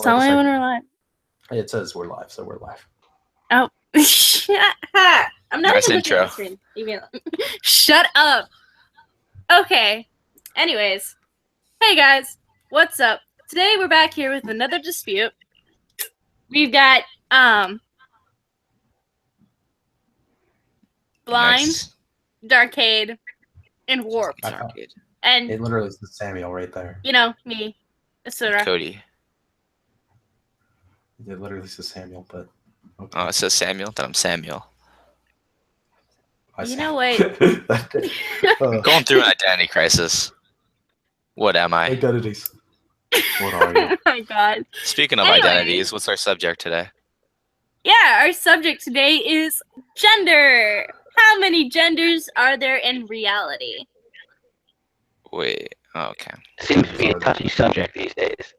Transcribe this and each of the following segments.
Tell me when we're live. It says we're live, so we're live. Oh, I'm not Nice even intro. looking at the screen. Shut up. Okay. Anyways, hey guys, what's up? Today we're back here with another dispute. We've got Blind, Nice. Darkade, and Warped. And It literally is Samuel right there. you know me, Asura. Cody. It literally says Samuel, but okay. Oh, it says Samuel. Then I'm Samuel. You know what? Going through an identity crisis. What am I? Identities. What are you? Oh my god. Speaking of Anyways. identities, what's our subject today? Yeah, our subject today is gender. How many genders are there in reality? Wait. Oh, okay. Seems to be a touchy subject these days.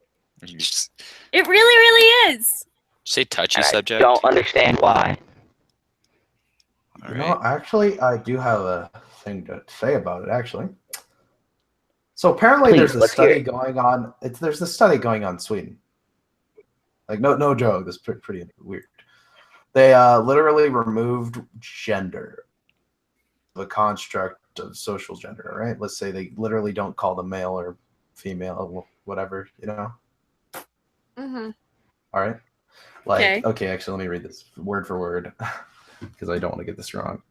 You just It really is. say touchy And subject. I don't understand why. All You right. know, actually, I do have a thing to say about it. Actually, so apparently Please, there's a let's hear study it. going on. There's a study going on in Sweden. Like no joke. This is pretty weird. They literally removed gender, the construct of social gender. Right? Let's say they literally don't call them male or female, or whatever. You know. Mm-hmm. All right. Like, okay, actually, let me read this word for word because I don't want to get this wrong.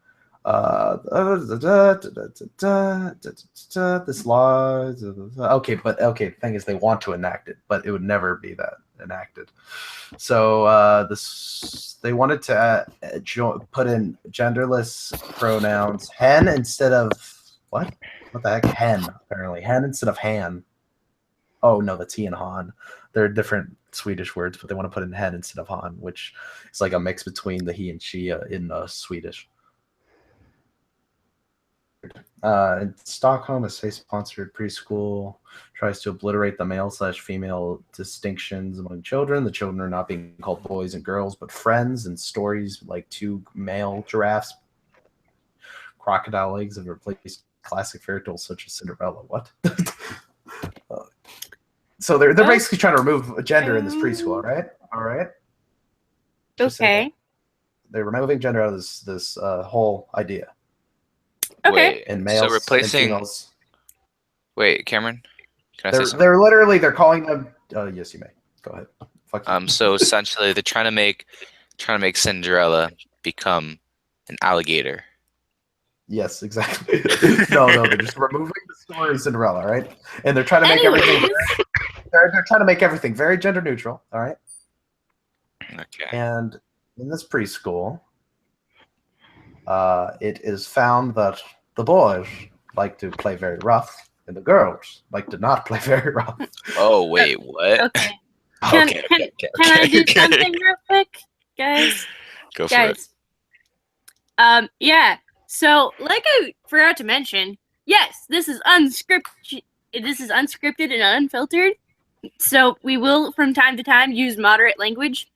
This law. Okay, but okay. The thing is, they want to enact it, but it would never be that enacted. So they wanted to put in genderless pronouns, hen instead of what? What the heck? Hen. Apparently, hen instead of han. Oh no, that's he and han. They're different Swedish words, but they want to put in hen instead of han, which is like a mix between the he and she in Swedish. In Stockholm, a state-sponsored preschool tries to obliterate the male/female distinctions among children. The children are not being called boys and girls, but friends, and stories like two male giraffes, crocodile legs, have replaced classic fairy tales such as Cinderella. What? So they're basically trying to remove gender in this preschool, right? All right. Just say Okay. that. They're removing gender out of this whole idea. Okay. Wait. And males So replacing. and females. Wait, Cameron. Can I say something? They're literally calling them. Yes, you may. Go ahead. Fuck you. So essentially, they're trying to make Cinderella become an alligator. Yes, exactly. no, they're just removing the story of Cinderella, right? And they're trying to make everything. Anyways. They're trying to make everything very gender neutral, all right? Okay. And in this preschool, it is found that the boys like to play very rough, and the girls like to not play very rough. Oh wait, what? Okay. Can I do something real quick, guys? Go for it. Yeah. So, like I forgot to mention, yes, this is unscripted. This is unscripted and unfiltered. So we will, from time to time, use moderate language.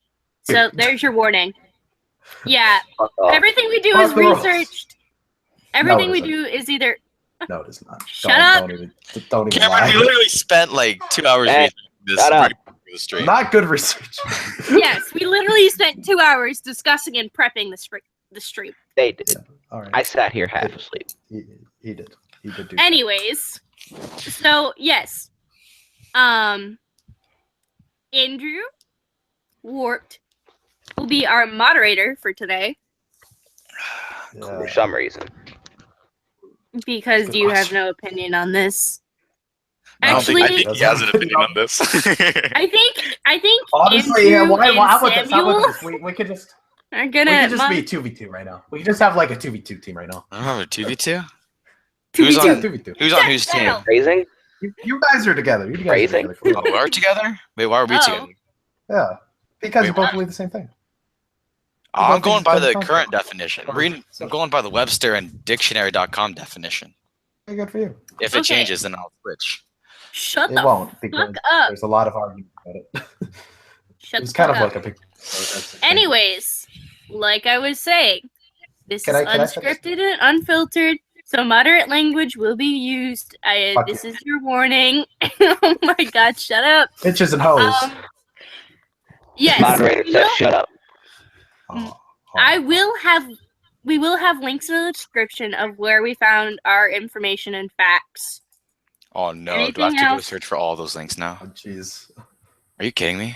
So there's your warning. Yeah. Fuck off. Everything we do Fuck is the rules. researched. Everything No, we it do is either. No, it is not. Shut up. Don't even Cameron, lie. we literally spent like 2 hours Hey, reading this shut up. for the stream. Not good research. Yes, we literally spent 2 hours discussing and prepping the stream. They did. All right. I sat here half asleep. He did. He did do. Anyways, so yes, Andrew Warped will be our moderator for today Yeah. For some reason. because Good you have question. no opinion on this. I don't think, I Actually, think he has an opinion on this. I think Honestly, yeah. Andrew Why? and How about this? How Samuel about this? We could just are we gonna could just be 2v2 right now. We could just have like a 2v2 team right now. Oh, 2v2? 2v2. Who's Yeah, on? 2v2. Who's on whose team? Settle. Phrasing? You guys are together. You guys are Phrasing? together. Come Oh, on. we're together? Wait, why are we Oh. together? Yeah, because you Wait, both what? believe the same thing. Oh, I'm going by the Don't- current definition. I'm going by the Webster and Dictionary.com definition. Very good for you. If it Okay. changes, then I'll switch. Shut It the won't because fuck up. there's a lot of argument about it. Shut It's the kind fuck of up. like a big. that's the thing. Anyways, like I was saying, this Can is I finish? unscripted and unfiltered, so moderate language will be used. Fuck This is your warning. Oh my god, shut up. Bitches and hoes. Um, Yes. Moderator we says will- shut up. Oh, we will have links in the description of where we found our information and facts. Oh no, do I Anything have to go else? search for all those links now? oh, jeez. Are you kidding me?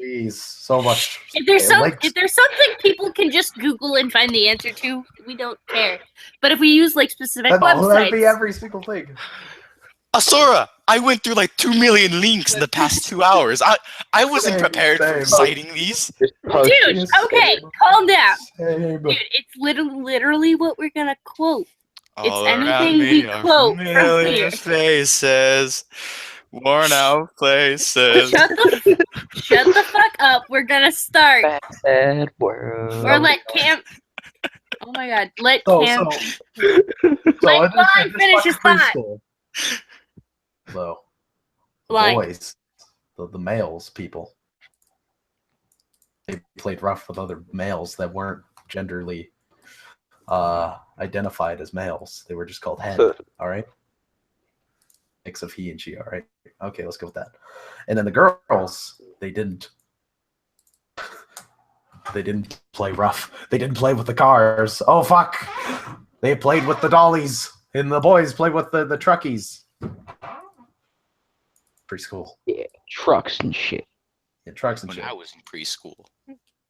Jeez, so much. If there's links. if there's something people can just Google and find the answer to, we don't care. But if we use like specific That'd websites, be every single thing. Asura, I went through like 2 million links in the past 2 hours. I wasn't Same, prepared for same. citing these. Just post dude, it. okay, calm down. Same. Dude, it's literally what we're gonna quote. It's All anything around we me are quote from familiar here. faces, worn out places. Shut the fuck up. We're gonna start. Bad world. Or let Cam. Oh my god, let So, Cam. so, Let so Vaughn finish his thought. Though, the Line. boys, the males, people, they played rough with other males that weren't genderly identified as males. They were just called hen. All right. Mix of he and she. All right. Okay, let's go with that. And then the girls, they didn't. They didn't play rough. They didn't play with the cars. Oh fuck! They played with the dollies, and the boys played with the truckies. Preschool. Yeah, trucks and shit. Yeah, trucks and When shit. I was in preschool.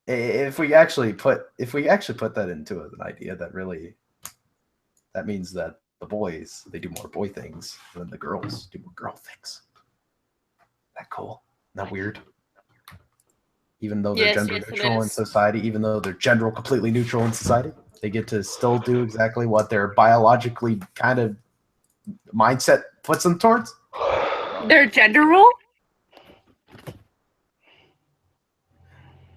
If we actually put that into an idea, that means that the boys, they do more boy things than the girls do more girl things. That cool? Isn't that weird? Even though they're Yes, gender yes, it neutral in is. society, even though they're gender completely neutral in society, they get to still do exactly what their biologically kind of mindset puts them towards. Their gender role?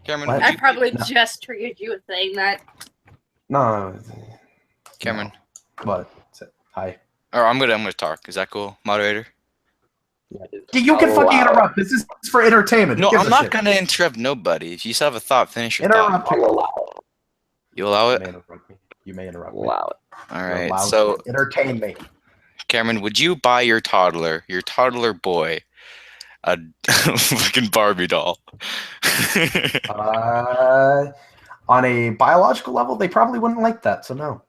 Cameron, What? would I you, probably No. just triggered you with saying that. No, Cameron, but hi. or I'm gonna talk. Is that cool, moderator? You can fucking Allow it. interrupt. This is for entertainment. Who No, gives I'm a not shit? gonna interrupt nobody. If you still have a thought, finish your Interrupt. thought. I'll allow it. You allow You it? may interrupt me. You may interrupt me. Allow it. All You're right. allowed So, to entertain me. Cameron, would you buy your toddler boy, a fucking Barbie doll? On a biological level, they probably wouldn't like that. So no.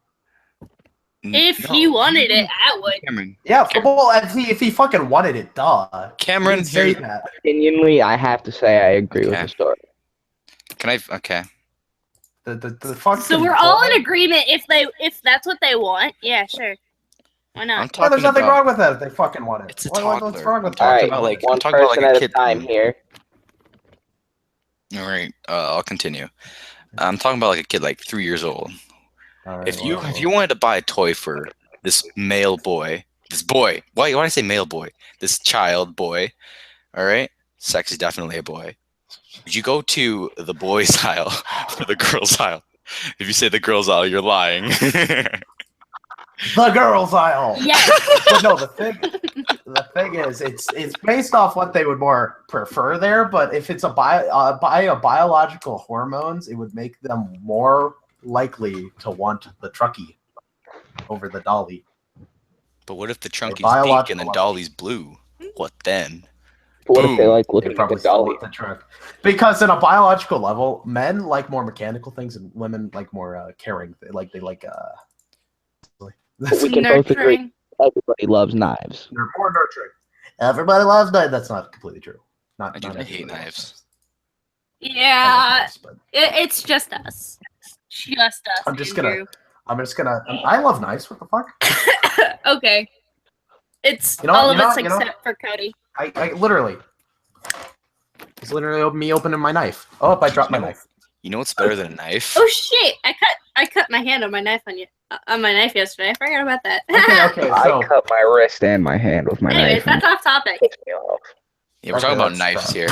If No. he wanted it, I would. Cameron. Yeah. Well, if he fucking wanted it, duh. Cameron, He'd say here's- that. Genuinely, I have to say I agree with Okay. the story. Can I? Okay. The fucking So we're all in boy- agreement if that's what they want. Yeah, sure. Why I'm not? Yeah, talking there's nothing about. wrong with that if they fucking want it. It's a What's toddler. wrong with I'm All talking right, about, like, one I'm talking about, like, person a at a kid time thing. here. All right. I'll continue. I'm talking about like a kid, like 3 years old. All right, If you wanted to buy a toy for this male boy, why do I say male boy? This child boy, all right? Sex is definitely a boy. Would you go to the boys aisle or the girls aisle? If you say the girls aisle, you're lying. the girls' aisle. Yes. But no, the thing is, it's based off what they would more prefer there. But if it's a biological hormones, it would make them more likely to want the trucky over the dolly. But what if the trunk is pink biological and the level. dolly's blue? What then? What if they Boom. like They looking at probably the still dolly? want the truck because in a biological level, men like more mechanical things and women like more caring. They like But we can both agree Nurturing. everybody loves knives. They're more nurturing. Everybody loves knives. That's not completely true. Not. I do not hate everybody loves knives. I love Yeah, knives, but it's just us. Just us. I'm just Andrew. I love knives. What the fuck? Okay. It's You know all what, of us you know- except for Cody. I literally. It's literally me opening my knife. Oh, I dropped my knife. You know what's better than a knife? Oh shit! I cut my hand on my knife on my knife yesterday. I forgot about that. Okay, so I cut my wrist and my hand with my Anyways, knife. and that's off topic. it pissed me off. Yeah, we're talking okay, about that's knives tough. here.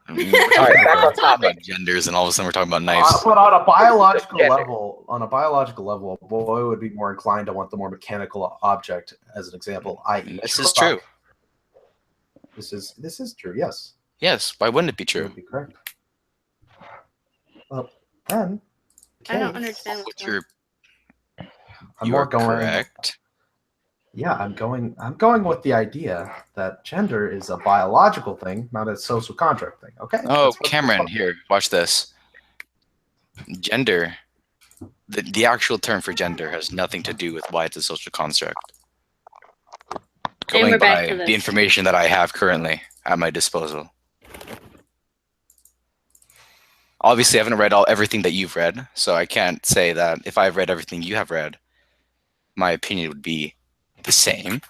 I mean, All right, back on we're talking topic. about genders, and all of a sudden we're talking about knives. But on a biological Gender. level, a boy would be more inclined to want the more mechanical object, as an example, i.e., This is truck. true. This is true. Yes, Yes. Why wouldn't it be you true? would be correct. Well, then, I don't okay, understand. What's your? I'm You more are going. correct. Yeah, I'm going with the idea that gender is a biological thing, not a social contract thing. Okay. Oh, That's what- Cameron, here, watch this. Gender, the actual term for gender has nothing to do with why it's a social construct. And Going we're back by to the this. information that I have currently at my disposal. Obviously, I haven't read everything that you've read, so I can't say that if I've read everything you have read, my opinion would be the same.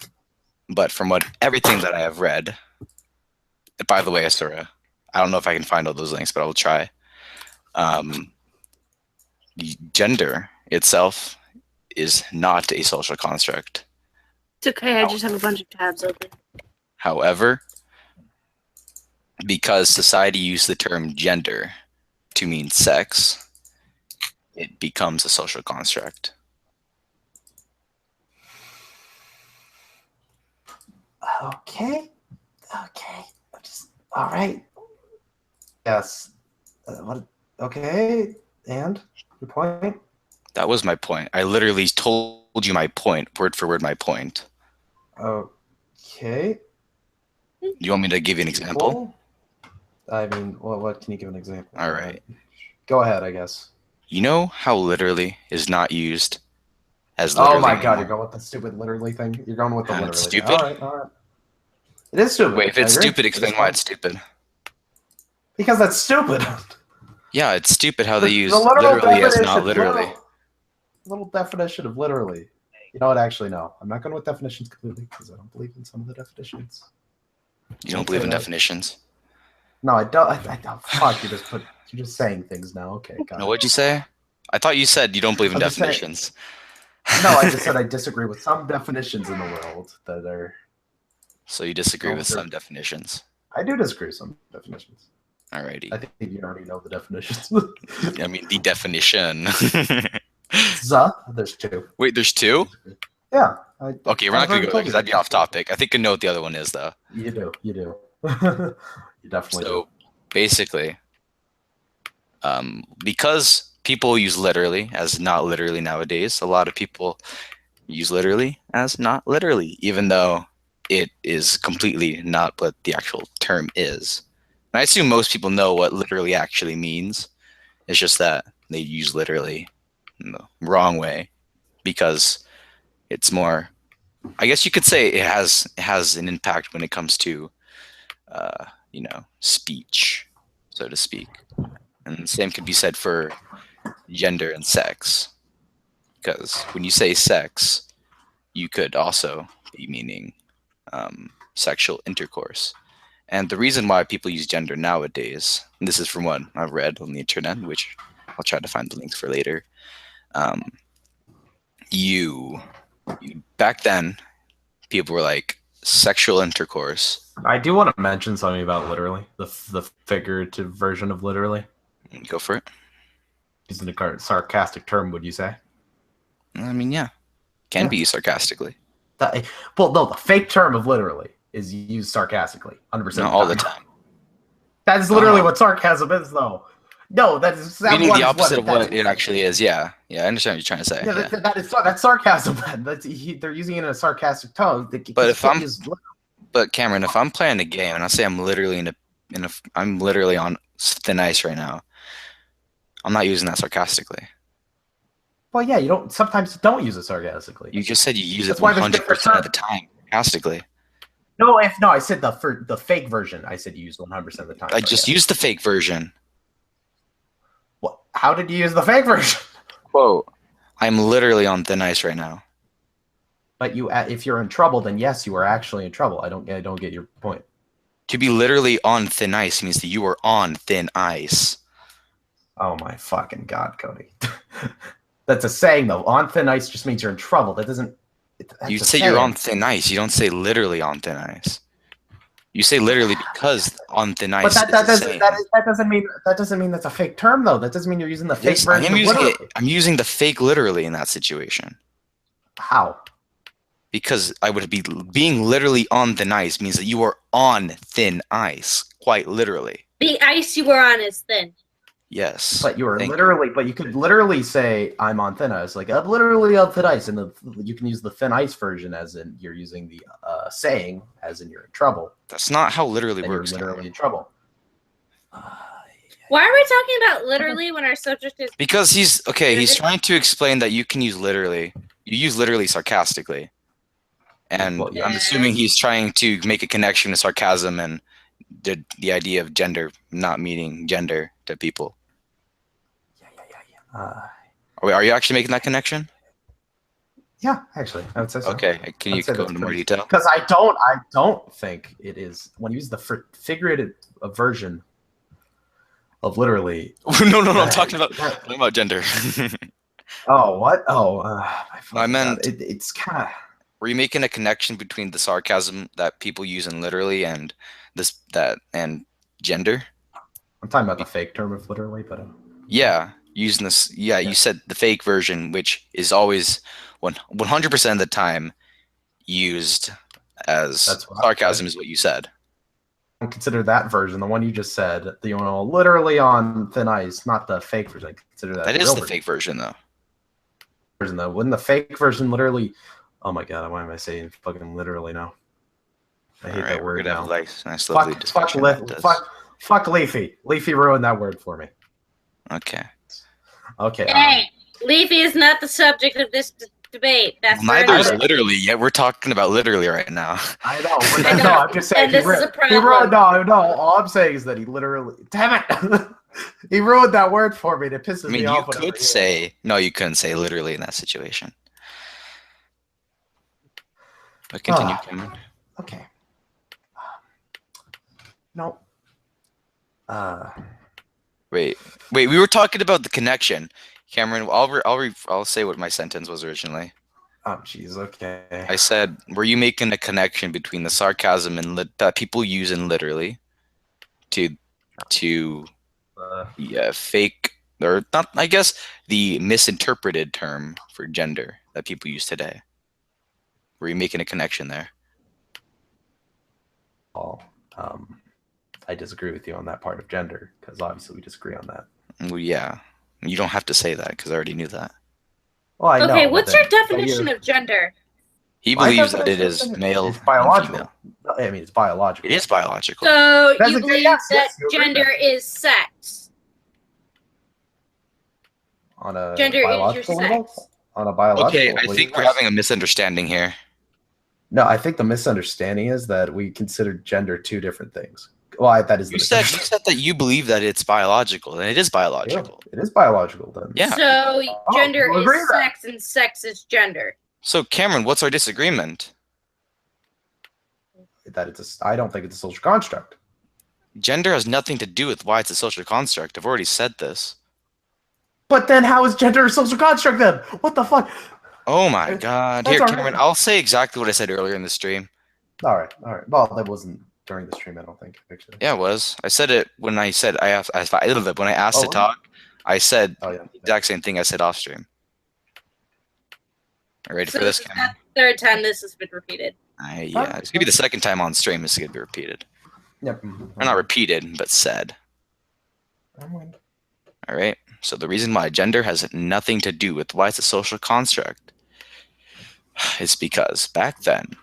But from everything that I have read, by the way, Asura, I don't know if I can find all those links, but I will try. Gender itself is not a social construct. It's okay. I just have a bunch of tabs open. However, because society used the term gender to mean sex, it becomes a social construct. Okay. All right. Yes. What? Okay. And your point? That was my point. I literally told you my point, word for word my point. Okay. You want me to give you an example? Cool. I mean, what can you give an example? All right. Go ahead, I guess. You know how literally is not used as Oh literally my god, anymore? you're going with the stupid literally thing? You're going with the And literally it's thing. stupid? All right. It is stupid. Wait, if I it's agree. stupid, explain why it's stupid. Because that's stupid. Yeah, it's stupid how they use the literal literally as definition, not literally. Little definition of literally. You know what? Actually, no. I'm not going with definitions completely because I don't believe in some of the definitions. You don't believe in definitions? No, I don't. I don't. Fuck, you're just saying things now. Okay, got No, it. what'd you say? I thought you said you don't believe in I'm just saying- definitions. No, I just said I disagree with some definitions in the world that are. So you disagree No, with sir. some definitions. I do disagree with some definitions. Alrighty. I think you already know the definitions. I mean, the definition. There's two. Wait, there's two? Yeah. Okay, we're not going to go there because that'd be off topic. I think I know what the other one is, though. You do. You definitely So basically, because people use literally as not literally nowadays, a lot of people use literally as not literally, even though it is completely not what the actual term is. And I assume most people know what literally actually means. It's just that they use literally in the wrong way because it's more. I guess you could say it has an impact when it comes to, speech, so to speak. And the same could be said for gender and sex, because when you say sex, you could also be meaning sexual intercourse. And the reason why people use gender nowadays, and this is from what I've read on the internet, which I'll try to find the links for later. Back then, people were like sexual intercourse. I do want to mention something about literally, the figurative version of literally. Go for it. Using a sarcastic term, would you say? I mean, yeah, can be used sarcastically. Well, no, the fake term of literally is used sarcastically, 100%. Not all the time. That is literally what sarcasm is, though. No, that is Meaning the opposite of what it actually is. Yeah, I understand what you're trying to say. Yeah, that's sarcasm. They're using it in a sarcastic tone. But Cameron, if I'm playing a game and I say I'm literally I'm literally on thin ice right now, I'm not using that sarcastically. Well, yeah, sometimes don't use it sarcastically. You just said you use it That's why there's 100% of the time, sarcastically. No, I said the fake version. I said you use 100% of the time. I just used the fake version. What? How did you use the fake version? Quote, I'm literally on thin ice right now. But if you're in trouble, then yes, you are actually in trouble. I don't get your point. To be literally on thin ice means that you are on thin ice. Oh my fucking god, Cody. That's a saying though. On thin ice just means you're in trouble. That doesn't. You say you're on thin ice. You don't say literally on thin ice. You say literally because on thin ice. But that doesn't mean that's a fake term though. That doesn't mean you're using the fake version. I'm using the fake literally in that situation. How? Because I would be being literally on thin ice means that you are on thin ice, quite literally. The ice you were on is thin. Yes. But you were Thank literally, but you could literally say, "I'm on thin ice." Like, I'm literally on thin ice, and you can use the thin ice version as in you're using the saying as in you're in trouble, That's not how literally and you're works. literally in trouble. Why are we talking about literally when our subject is? Because he's okay. He's Is it- trying to explain that you can use literally. You use literally sarcastically, and Well, yeah. I'm assuming he's trying to make a connection to sarcasm and the idea of gender not meaning gender to people. Are you actually making that connection? Yeah, actually, I would say so. Okay, can you go into more detail? Because I don't think it is when you use the figurative version of literally. no, I'm talking about gender. Oh, what? Oh, I meant- it's kind of. Were you making a connection between the sarcasm that people use in literally and and gender? I'm talking about the fake term of literally, but Yeah, using this. Yeah, you said the fake version, which is always 100% of the time used as That's what I sarcasm, is what you said. I consider that version, the one you just said, literally on thin ice, not the fake version. I consider that That the is real the fake version, though. version, though. Wouldn't the fake version literally? Oh my god, why am I saying fucking literally now? I hate All right, that we're word gonna now. have a nice lovely discussion about this. Fuck Leafy. Leafy ruined that word for me. Okay. Okay. Hey, Leafy is not the subject of this debate. That's Well, neither is another- literally. Yet we're talking about literally right now. I know, but I know. no, I'm just saying. And this is a problem. No. All I'm saying is that he literally. Damn it! He ruined that word for me. It pisses I mean, me you off. whenever could I hear it. say no. You couldn't say literally in that situation. But continue, Cameron. Okay. No. Wait. We were talking about the connection, Cameron. I'll say what my sentence was originally. Oh, jeez. Okay. I said, were you making a connection between the sarcasm and that people use in literally to fake or not? I guess the misinterpreted term for gender that people use today. Were you making a connection there? I disagree with you on that part of gender because obviously we disagree on that. Well, yeah. You don't have to say that because I already knew that. Well, I know. Okay, but what's then- your definition of gender? He My believes that it definition is male. It's and biological. female. I mean, it's biological. It is biological. So That's you a- believe yes, that yes, you agree with gender is sex. On a Gender is your biological level? sex. On a biological Okay, I level, think we're yes. having a misunderstanding here. No, I think the misunderstanding is that we consider gender two different things. Well, that is the You said misunderstanding. that you believe that it's biological, and it is Yeah, biological. it is biological then. Yeah. So gender we'll agree is with that. sex and sex is gender. So, Cameron, what's our disagreement? That I don't think it's a social construct. Gender has nothing to do with why it's a social construct. I've already said this. But then how is gender a social construct then? What the fuck? Oh my god. That's Here, all right. Cameron, I'll say exactly what I said earlier in the stream. All right. Well, that wasn't during the stream, I don't think, actually. Yeah, it was. I said it when I said when I asked Oh, to talk. I said Oh, yeah. the exact same thing I said off stream. Are you ready So for this, this is Cameron? the third time this has been repeated. Yeah, it's gonna be the second time on stream. It's gonna be repeated. Yep. Or not repeated, but said. I'm All right. So the reason why gender has nothing to do with why it's a social construct is because back then,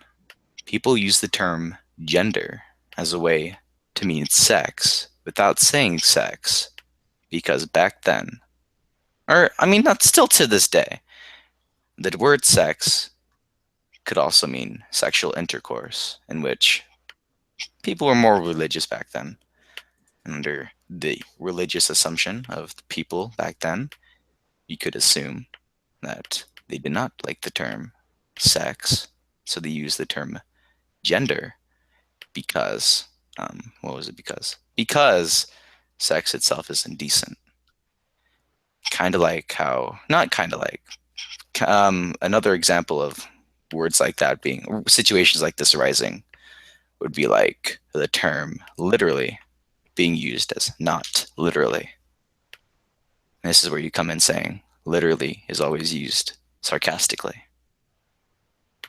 people used the term gender as a way to mean sex without saying sex. Because back then, or I mean, not still to this day, the word sex could also mean sexual intercourse, in which people were more religious back then. Under the religious assumption of the people back then, you could assume that they did not like the term sex, so they used the term gender because, what was it because? Because sex itself is indecent. Kind of like how, not kind of like, another example of words like that being, situations like this arising would be like the term literally being used as not literally. And this is where you come in saying literally is always used sarcastically. Do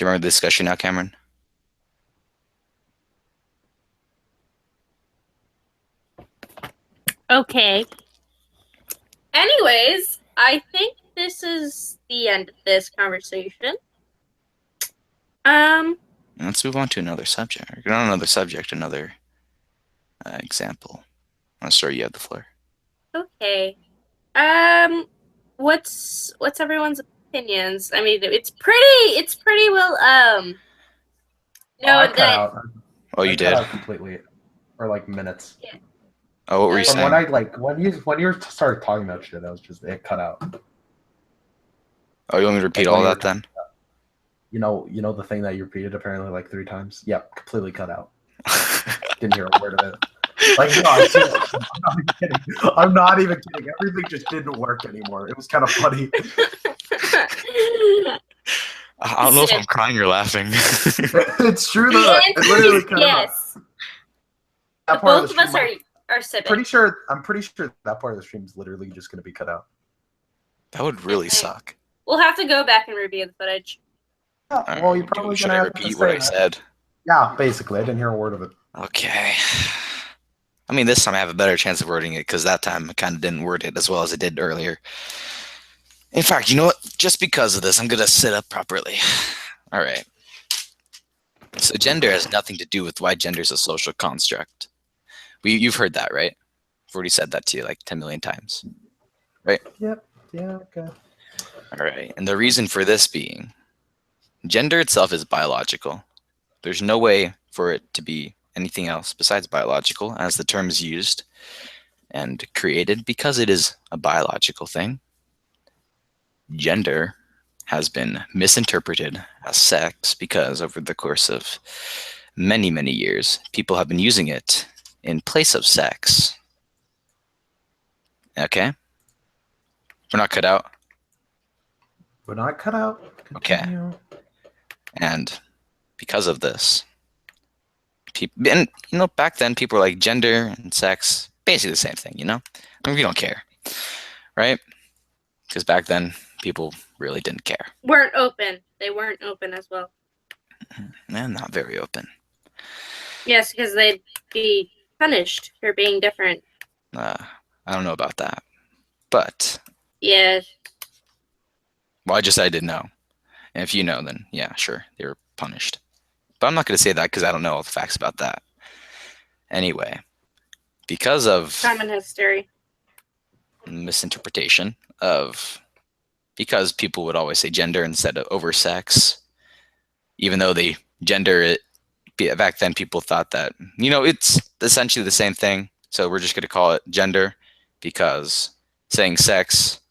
you remember the discussion now, Cameron? Okay. Anyways, I think this is the end of this conversation. Let's move on to another subject. Not another subject, another example. I'm sorry, you have the floor. Okay. What's everyone's opinions? I mean, it's pretty well I known cut that out. Oh, I you cut did? out completely, or like minutes. Oh, what were you From From saying? when you started talking about shit, I was just it cut out. Oh, you want me to repeat Like when all you were that then? You know the thing that you repeated apparently like 3 times. Yep, completely cut out. Didn't hear a word of it. Like no, I'm not even kidding. I'm not even kidding. Everything just didn't work anymore. It was kind of funny. I don't know if I'm crying or laughing. It's true the though. answer It literally is cut out. yes. That part of Both the of us stream, are siblings. I'm pretty sure that part of the stream is literally just going to be cut out. That would really Okay. suck. We'll have to go back and review the footage. Yeah, All well, right, you're probably should going to I have to repeat say what I that. said? Yeah, basically. I didn't hear a word of it. Okay. I mean, this time I have a better chance of wording it because that time I kind of didn't word it as well as I did earlier. In fact, you know what? Just because of this, I'm going to sit up properly. All right. So gender has nothing to do with why gender is a social construct. You've heard that, right? I've already said that to you like 10 million times. Yep. Yeah, okay. All right. And the reason for this being, gender itself is biological. There's no way for it to be anything else besides biological as the term is used and created because it is a biological thing. Gender has been misinterpreted as sex because over the course of many, many years, people have been using it in place of sex. Okay? We're not cut out. We're not cut out. Continue. And because of this, and back then people were like gender and sex, basically the same thing, I mean, we don't care, right? Because back then people really didn't care. Weren't open. They weren't open as well. And not very open. Yes, because they'd be punished for being different. I don't know about that, but Yes. well, I just said I didn't know. And if you know, then yeah, sure, they were punished. But I'm not going to say that because I don't know all the facts about that. Anyway, because of Common history. misinterpretation of, because people would always say gender instead of over sex, even though they gender it, back then people thought that, it's essentially the same thing. So we're just going to call it gender because saying sex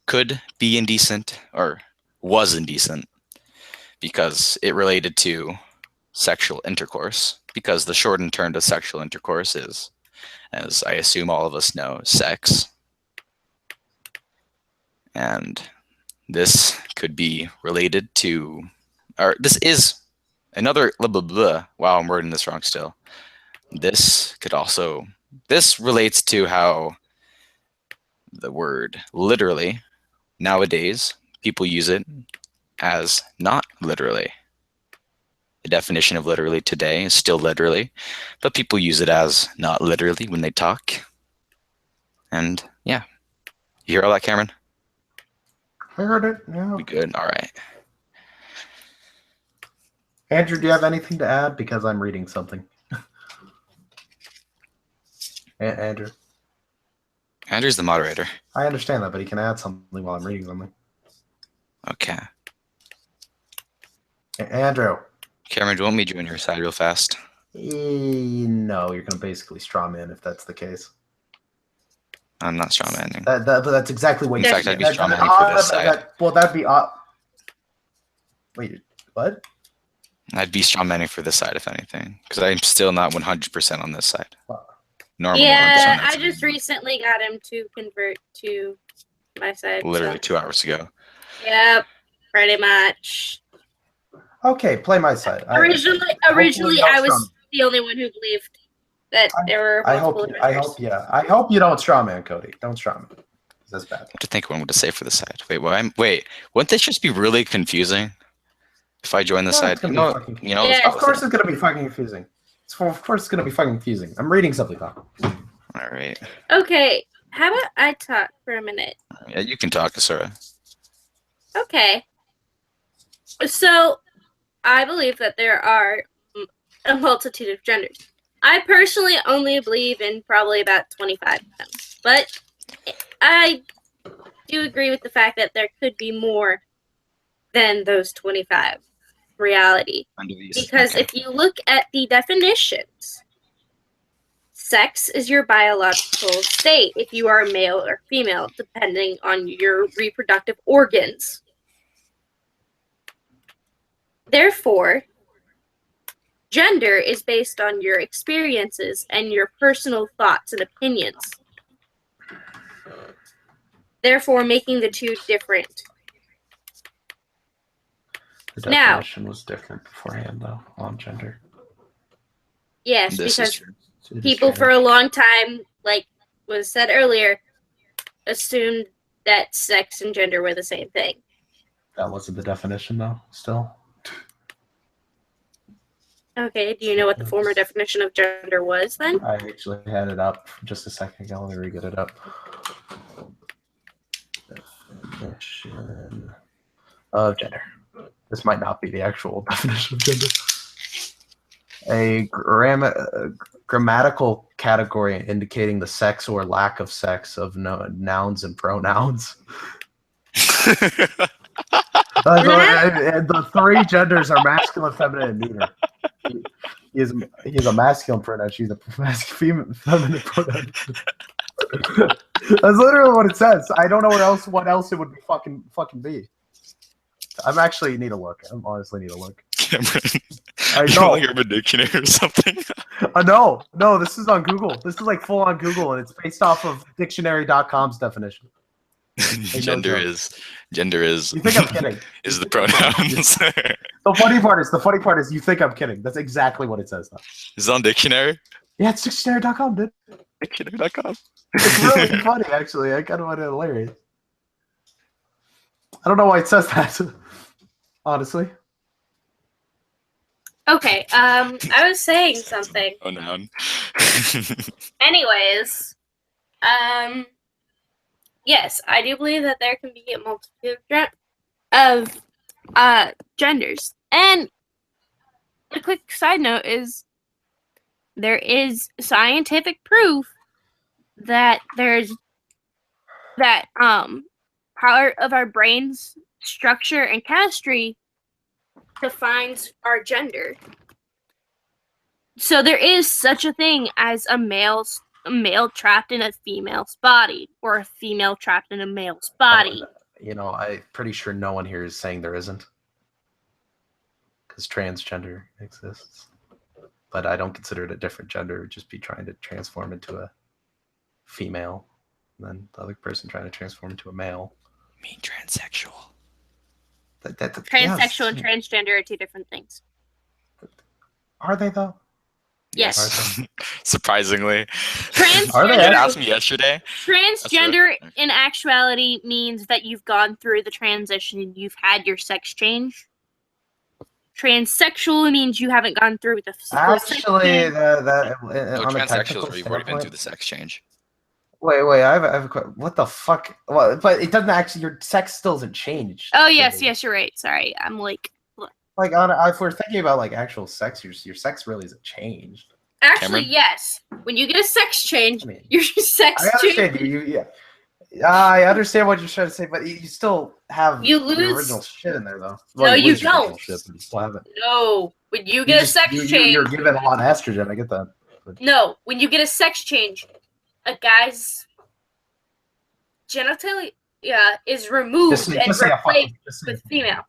could be indecent or was indecent because it related to sexual intercourse, because the shortened term to sexual intercourse is, as I assume all of us know, sex. And this could be related to, or this is another blah, blah, blah. Wow, I'm wording this wrong still. This relates to how the word literally, nowadays, people use it as not literally. The definition of literally today is still literally, but people use it as not literally when they talk. And yeah, you hear all that, Cameron? I heard it. Yeah. We good? All right. Andrew, do you have anything to add? Because I'm reading something. Andrew. Andrew's the moderator. I understand that, but he can add something while I'm reading something. Okay. Andrew. Cameron, do you want me to join your side real fast? No, you're going to basically straw man if that's the case. I'm not straw manning. That's exactly what In you fact, said. I'd be straw manning for this side. That'd be... Wait, what? I'd be straw manning for this side, if anything, because I'm still not 100% on this side. Normal. Yeah, I just recently got him to convert to my side. Literally 2 hours ago. Yep, pretty much. Okay, play my side. Originally, I was the only one who believed that there were multiple investors. I hope you don't straw man, Cody. Don't straw man. That's bad. What to think one would say for the side? Wait, wouldn't this just be really confusing if I join the side? Of Yeah. course it's gonna be fucking confusing. Of course it's gonna be fucking confusing. I'm reading something, though. All All right. Okay, how about I talk for a minute? Yeah, you can talk, Asura. Okay. So, I believe that there are a multitude of genders. I personally only believe in probably about 25 of them. But I do agree with the fact that there could be more than those 25 reality. Under these. Because Okay. if you look at the definitions, sex is your biological state if you are male or female, depending on your reproductive organs. Therefore, gender is based on your experiences and your personal thoughts and opinions. Therefore, making the two different. The Now- definition was different beforehand, though, on gender. Yes, This is because true. It is people trans. for a long time, like was said earlier, assumed that sex and gender were the same thing. That wasn't the definition, though. Still, Okay, do you know what the former definition of gender was then? I actually had it up just a second ago. Let me re-get it up. Definition of gender. This might not be the actual definition of gender. A grammatical category indicating the sex or lack of sex of nouns and pronouns. The three genders are masculine, feminine, and neuter. He is a masculine pronoun. She's a feminine pronoun. That's literally what it says. I don't know what else it would be fucking be. I'm actually need to look. I honestly need to look. Cameron, I you know. like Urban Dictionary or something? No, this is on Google. This is like full on Google, and it's based off of dictionary.com's definition. Gender is You think I'm kidding? is the pronouns. The funny part is you think I'm kidding. That's exactly what it says. Though. Is it on Dictionary? Yeah, it's dictionary.com, dude. Dictionary.com. It's really funny, actually. I kind of find it hilarious. I don't know why it says that. Honestly. Okay, I was saying something. Oh, noun. Anyways, yes, I do believe that there can be a multitude of genders. And a quick side note is there is scientific proof that part of our brain's structure and chemistry defines our gender. So there is such a thing as a male trapped in a female's body, or a female trapped in a male's body. You know, I'm pretty sure no one here is saying there isn't. Because transgender exists. But I don't consider it a different gender. It would just be trying to transform into a female. And then the other person trying to transform into a male. I mean transsexual. Transsexual and transgender are two different things. Are they, though? Yes. Surprisingly. Are they? You Transgender, asked me yesterday. transgender in actuality means that you've gone through the transition and you've had your sex change. Transsexual means you haven't gone through the physical sex Actually, change. that No, on a technical transsexuals, we've already been through standpoint- the sex change. Wait, I have a what the fuck? Well, but it doesn't actually. Your sex still isn't changed. Oh yes, really. yes, you're right. Sorry, I'm like. Like, if we're thinking about like actual sex, your sex really isn't changed. Actually, Cameron? yes. When you get a sex change, I mean, your sex I understand change. I understand what you're trying to say, but you still have You the lose- original shit in there, though. No, you lose your original don't. Shit, but you still have it. No, when you get a sex change. You're given a lot of estrogen. I get that. No, when you get a sex change, a guy's genitalia is removed Just and say a replaced fucking. Just say with female.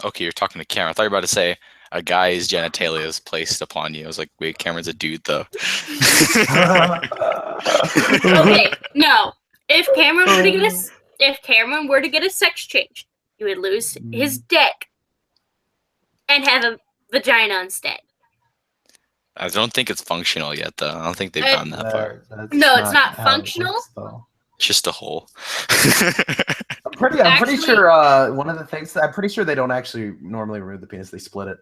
Okay, you're talking to Cameron. I thought you were about to say a guy's genitalia is placed upon you. I was like, wait, Cameron's a dude though. Okay, no. If Cameron were to get a sex change, he would lose his dick and have a vagina instead. I don't think it's functional yet though. I don't think they've Uh, gone that far. That's No, it's not how it functional. works, though. It's just a hole. I'm pretty Actually- sure one of the things I'm pretty sure they don't actually normally remove the penis. They split it.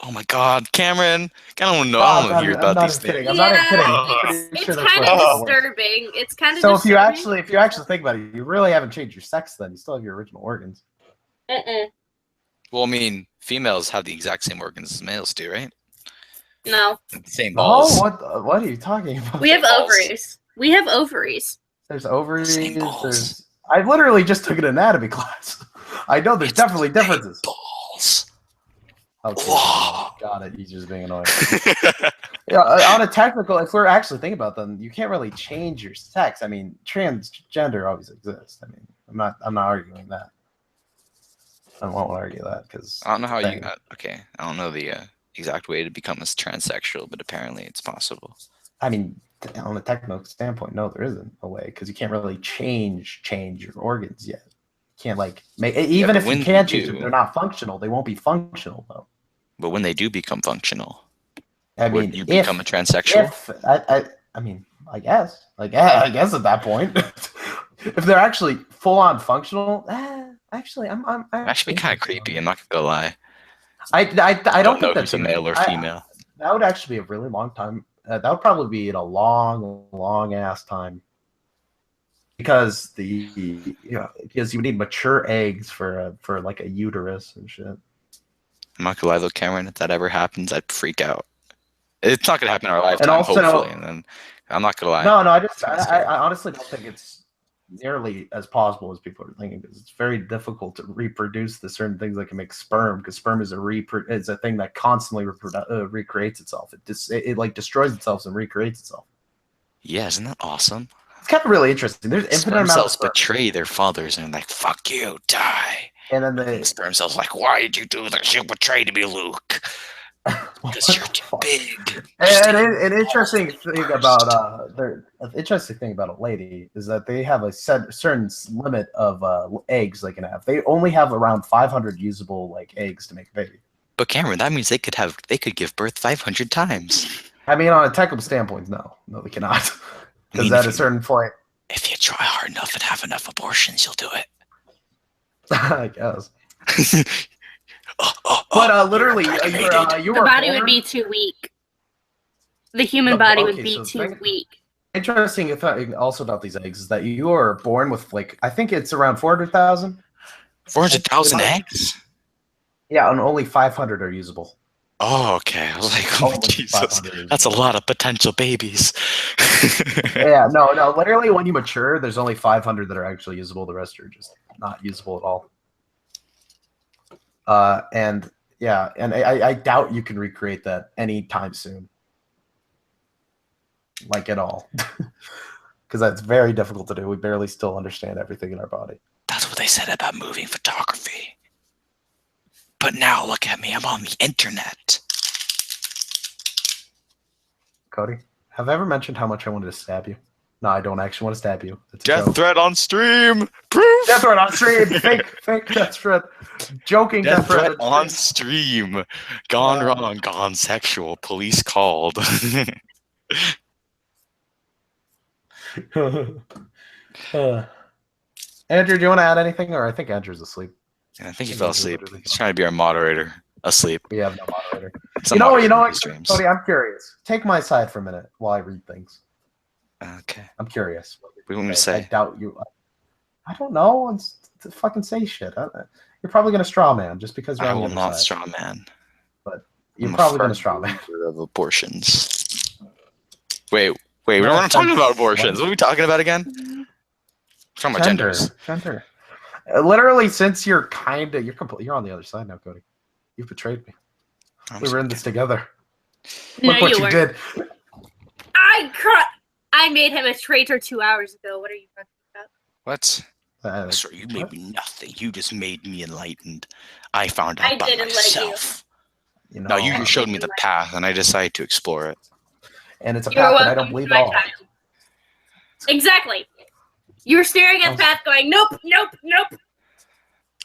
Oh my God, Cameron! I don't know. No, I I'm don't not, hear I'm about not these even kidding. things. I'm not even kidding. I'm Yeah. pretty It's sure that's kind what of it works. disturbing. It's kind of So disturbing. if you actually think about it, you really haven't changed your sex. Then you still have your original organs. Well, I mean, females have the exact same organs as males do, right? No, Same Oh, balls. what are you talking about? we have balls. ovaries. We have ovaries. There's ovaries. Same balls. There's. I literally just took an anatomy class. I know there's It's definitely the same differences. balls. Okay, Whoa. got it. You're just being annoying. Yeah, on a technical, if we're actually thinking about them, you can't really change your sex. I mean, transgender always exists. I mean, I'm not arguing that. I won't argue that because I don't know how you got. Okay, I don't know the exact way to become a transsexual, but apparently it's possible. I mean, on a technical standpoint, no, there isn't a way because you can't really change your organs yet. You can't like make even but if when you can you change do- them, they're not functional. They won't be functional though. But when they do become functional, I would mean, you if, become a transsexual? I mean, I guess, I guess at that point, if they're actually full on functional, actually, I'm Actually, kind of creepy. I'm not gonna lie. I don't know think who's that's a male or female. That would actually be a really long time. That would probably be in a long ass time. Because because you need mature eggs for like a uterus and shit. I'm not gonna lie though, Cameron. If that ever happens, I'd freak out. It's not gonna happen in our lifetime, also- hopefully. And then I'm not gonna lie. No, I honestly don't think it's nearly as possible as people are thinking because it's very difficult to reproduce the certain things that can make sperm because sperm is a thing that constantly recreates itself. It like destroys itself and recreates itself. Yeah, isn't that awesome? It's kind of really interesting. There's infinite Sperm amount of cells sperm. betray their fathers and like, fuck you, die. And then And sperm cells like, why did you do this? You betrayed me, Luke. Because you're too big. And an interesting thing about an interesting thing about a lady is that they have a certain limit of eggs they can have. They only have around 500 usable like eggs to make a baby. But Cameron, that means they could give birth 500 times. I mean, on a technical standpoint, no, they cannot. Because at a certain point, if you try hard enough and have enough abortions, you'll do it. I guess. But literally, you The were body born. would be too weak. The human No, body okay, would be so too think- weak. Interesting fact also about these eggs is that you are born with like I think it's around 400,000. 400,000 eggs? Yeah, and only 500 are usable. Oh, okay. I was like, oh, Only Jesus. 500 That's a lot of potential babies. Yeah, no. Literally, when you mature, there's only 500 that are actually usable. The rest are just not usable at all. And yeah, and I doubt you can recreate that anytime soon. Like at all. Because that's very difficult to do. We barely still understand everything in our body. That's what they said about moving photography. But now look at me. I'm on the internet. Cody, have I ever mentioned how much I wanted to stab you? No, I don't actually want to stab you. It's a Death joke. threat on stream. Proof. Death threat on stream. Fake death threat. Joking Death threat on stream. stream. Gone wrong. Gone sexual. Police called. Andrew, do you want to add anything? Or I think Andrew's asleep. I think he fell asleep. He's trying to be our moderator. Asleep. We have no moderator. It's a You know moderator what, these streams. Cody, I'm curious. Take my side for a minute while I read things. Okay. I'm curious. What do you want me to I say? doubt you. I don't know. It's to fucking say shit. You're probably gonna straw man just because you're I on the will other not side. straw man. You're I'm a probably gonna firm straw man. believer of abortions. Wait, we're not talking about abortions. What are we talking about again? We're talking about genders. Gender. Literally, since you're you're on the other side now, Cody. You've betrayed me. We were in this together. No, Look what you weren't. did. I made him a traitor 2 hours ago. What are you talking about? What? Sir, you made me nothing. You just made me enlightened. I found out I by didn't let you. myself. You know, No, you just showed me the path, and I decided to explore it. and it's a You're path that I welcome don't believe to at my all. child. Exactly. You were staring at the path going, nope. I'm not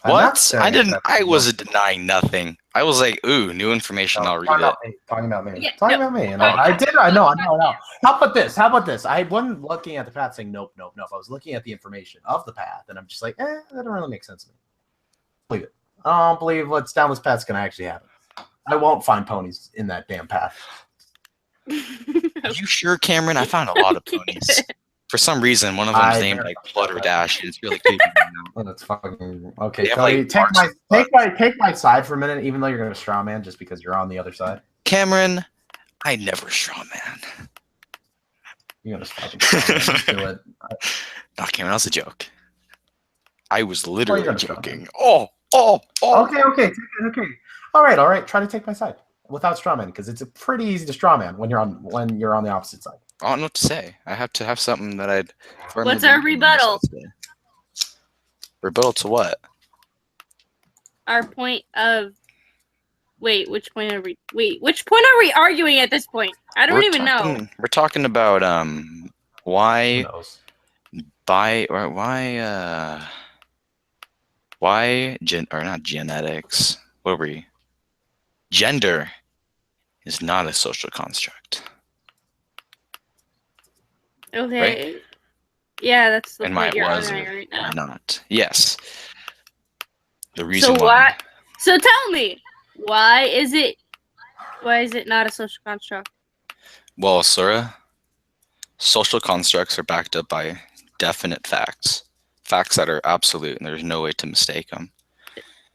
What? saying I didn't. that- I wasn't denying nothing. I was like, ooh, new information. I'll read it. Talking about me. Yeah, Talking no. about me. And Oh, I did. I know. How about this? I wasn't looking at the path saying nope. I was looking at the information of the path, and I'm just like, that don't really make sense to me. Believe it. I don't believe what's down this path's gonna actually happen. I won't find ponies in that damn path. Are you sure, Cameron? I found a lot of ponies. For some reason, one of them's named like Flutter Dash, and it's really creepy right now. Oh, that's fucking okay. They have, Cody, like, take my side for a minute, even though you're gonna straw man, just because you're on the other side. Cameron, I never straw man. You're gonna fucking straw man. Do it. No, Cameron, that was a joke. I was literally gonna straw joking. man. Oh. Okay. All right. Try to take my side without straw man, because it's a pretty easy to straw man when you're on the opposite side. I don't know what to say. I have to have something that I'd. firmly What's our believe in myself rebuttal? to say. Rebuttal to what? Our point of. Wait, which point are we arguing at this point? I don't even know. We're talking about Who why knows? not genetics. What were we? Gender is not a social construct. Okay. Yeah, that's the And why point it you're was arguing right now. or not. Yes. The reason So why. So tell me, why is it not a social construct? Well, Sura, social constructs are backed up by definite facts. Facts that are absolute, and there's no way to mistake them.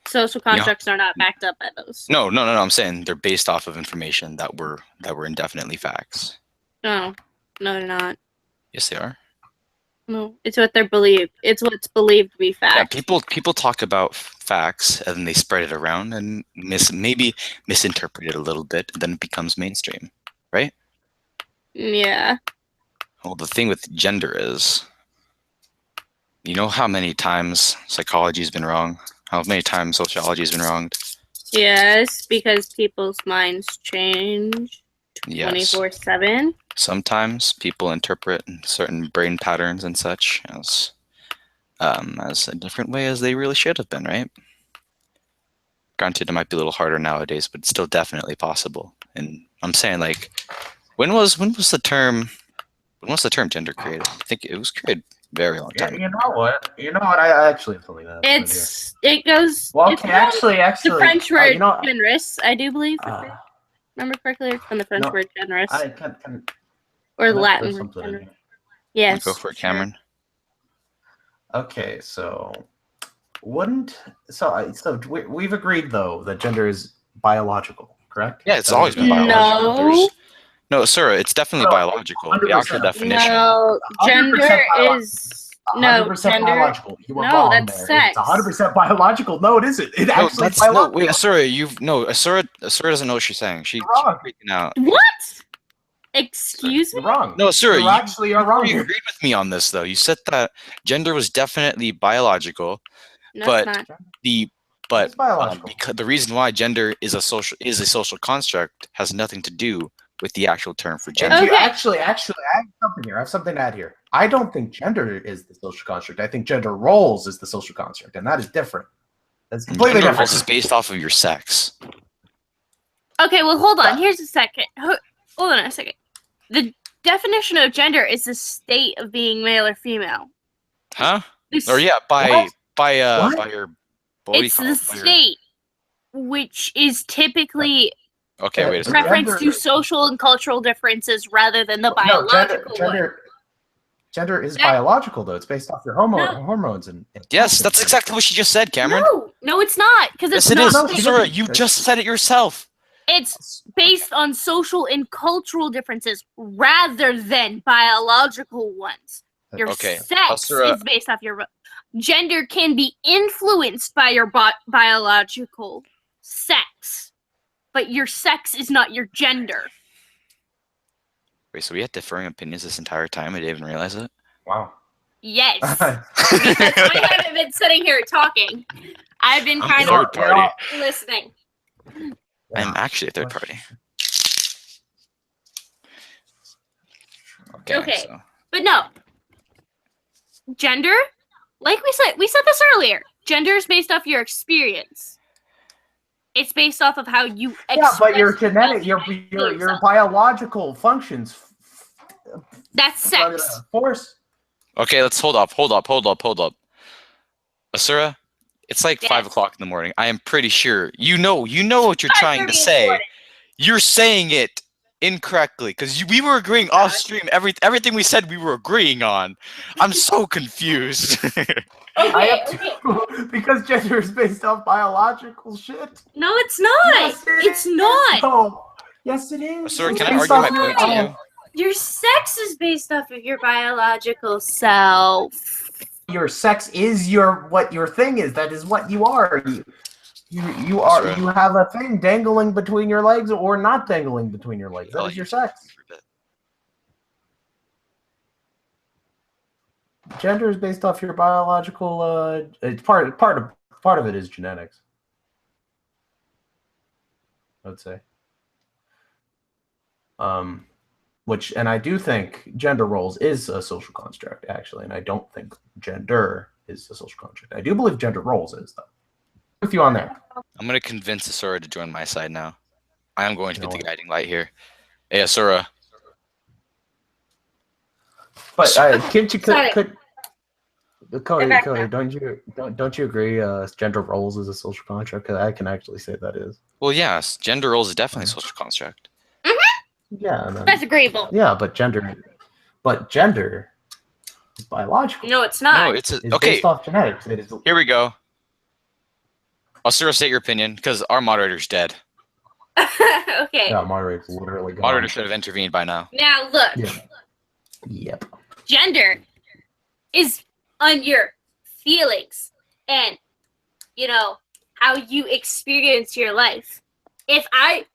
Social constructs are not backed up by those. No. I'm saying they're based off of information that were indefinitely facts. No, they're not. Yes, they are. No, it's what they're believed. It's what's believed to be fact. Yeah, people talk about facts and then they spread it around and maybe misinterpret it a little bit, and then it becomes mainstream, right? Yeah. Well, the thing with gender is, you know how many times psychology has been wrong? How many times sociology has been wronged? Yes, because people's minds change Yes. 24/7. Sometimes people interpret certain brain patterns and such as a different way as they really should have been, right? Granted, it might be a little harder nowadays, but it's still definitely possible. And I'm saying, like, when was the term gender created? I think it was created a very long time. You know what? I actually have something that. It goes. Well, it's okay, from actually, the French word you know, generous, I do believe. Remember correctly, it's from the French no, word generous I can or the can I Latin throw word something in generous. here? Yes. Go for it, sure. Cameron. Okay, so we've agreed though that gender is biological, correct? Yeah, it's always been No. biological. No, sir, it's definitely No, biological. The 100%. actual definition. No, 100% gender is 100% gender. biological. You were No, wrong that's there. sex. It's 100% biological. No, it isn't. It actually is no, biological. wait, Asura doesn't know what she's saying. She's wrong. freaking out. What? Excuse me? You're wrong. No, sir, you actually are wrong. You agreed with me on this, though. You said that gender was definitely biological, No, but it's not. It's biological. because the reason why gender is a social construct has nothing to do with the actual term for gender. And Okay. actually, I have something here. I have something to add here. I don't think gender is the social construct. I think gender roles is the social construct, and that is different. That's completely Gender roles different. is based off of your sex. Okay, well, hold on. Here's a second. Hold on a second. The definition of gender is the state of being male or female. Huh? This- Or yeah, by What? your what do you It's call the it? By your- state, which is typically Okay, wait a second. reference Gender- to social and cultural differences rather than the biological one. Gender is That- biological though. It's based off your hormones and Yes, that's exactly what she just said, Cameron. No, it's not. Because it's Yes, it not. is. No, she Sora, didn't. you just said it yourself. It's based on social and cultural differences rather than biological ones. Your Okay, sex Sarah- is based off your gender can be influenced by your biological sex, but your sex is not your gender. Wait, so we had differing opinions this entire time? I didn't even realize it. wow. Yes. Because I haven't been sitting here talking. I've been I'm kind third of party. listening. I'm actually a third party. Okay. So. But no. Gender, like we said this earlier. Gender is based off your experience. It's based off of how you Yeah, but your express genetic, your yourself. biological functions. That's sex. Force. Okay, let's hold up. Asura, It's like Yes. 5 o'clock in the morning. I am pretty sure you know what you're trying to 5:30 in the say. morning. You're saying it incorrectly because we were agreeing off stream. Everything we said we were agreeing on. I'm so confused. I Okay, have okay. to, because gender is based off biological shit. No, it's not. Yes, it It's is. not. No. Yes, it is. Sorry, It's can I based argue my off point your- to you? Your sex is based off of your biological self. Your sex is what your thing is. That is what you are. You are. Sorry. You have a thing dangling between your legs or not dangling between your legs. That Oh, is your sex. Gender is based off your biological. It's part of it is genetics. I would say. And I do think gender roles is a social construct, actually, and I don't think gender is a social construct. I do believe gender roles is, though. With you on there. I'm gonna convince Asura to join my side now. I am going to be No the way. guiding light here. Hey, Asura. But can't you Sorry. Cody, back Cody, now. don't you agree? Gender roles is a social construct. 'Cause I can actually say that is. Well, yes, gender roles is definitely a social construct. Yeah, and then- That's agreeable. yeah, but gender is biological. No, it's not. No, it's It's okay. based off genetics. It is. Here we go. Asura, state your opinion because our moderator's dead. Okay. Yeah, moderator's literally gone. Moderator should have intervened by now. Now look, Yeah. Yep. gender is on your feelings and how you experience your life. If I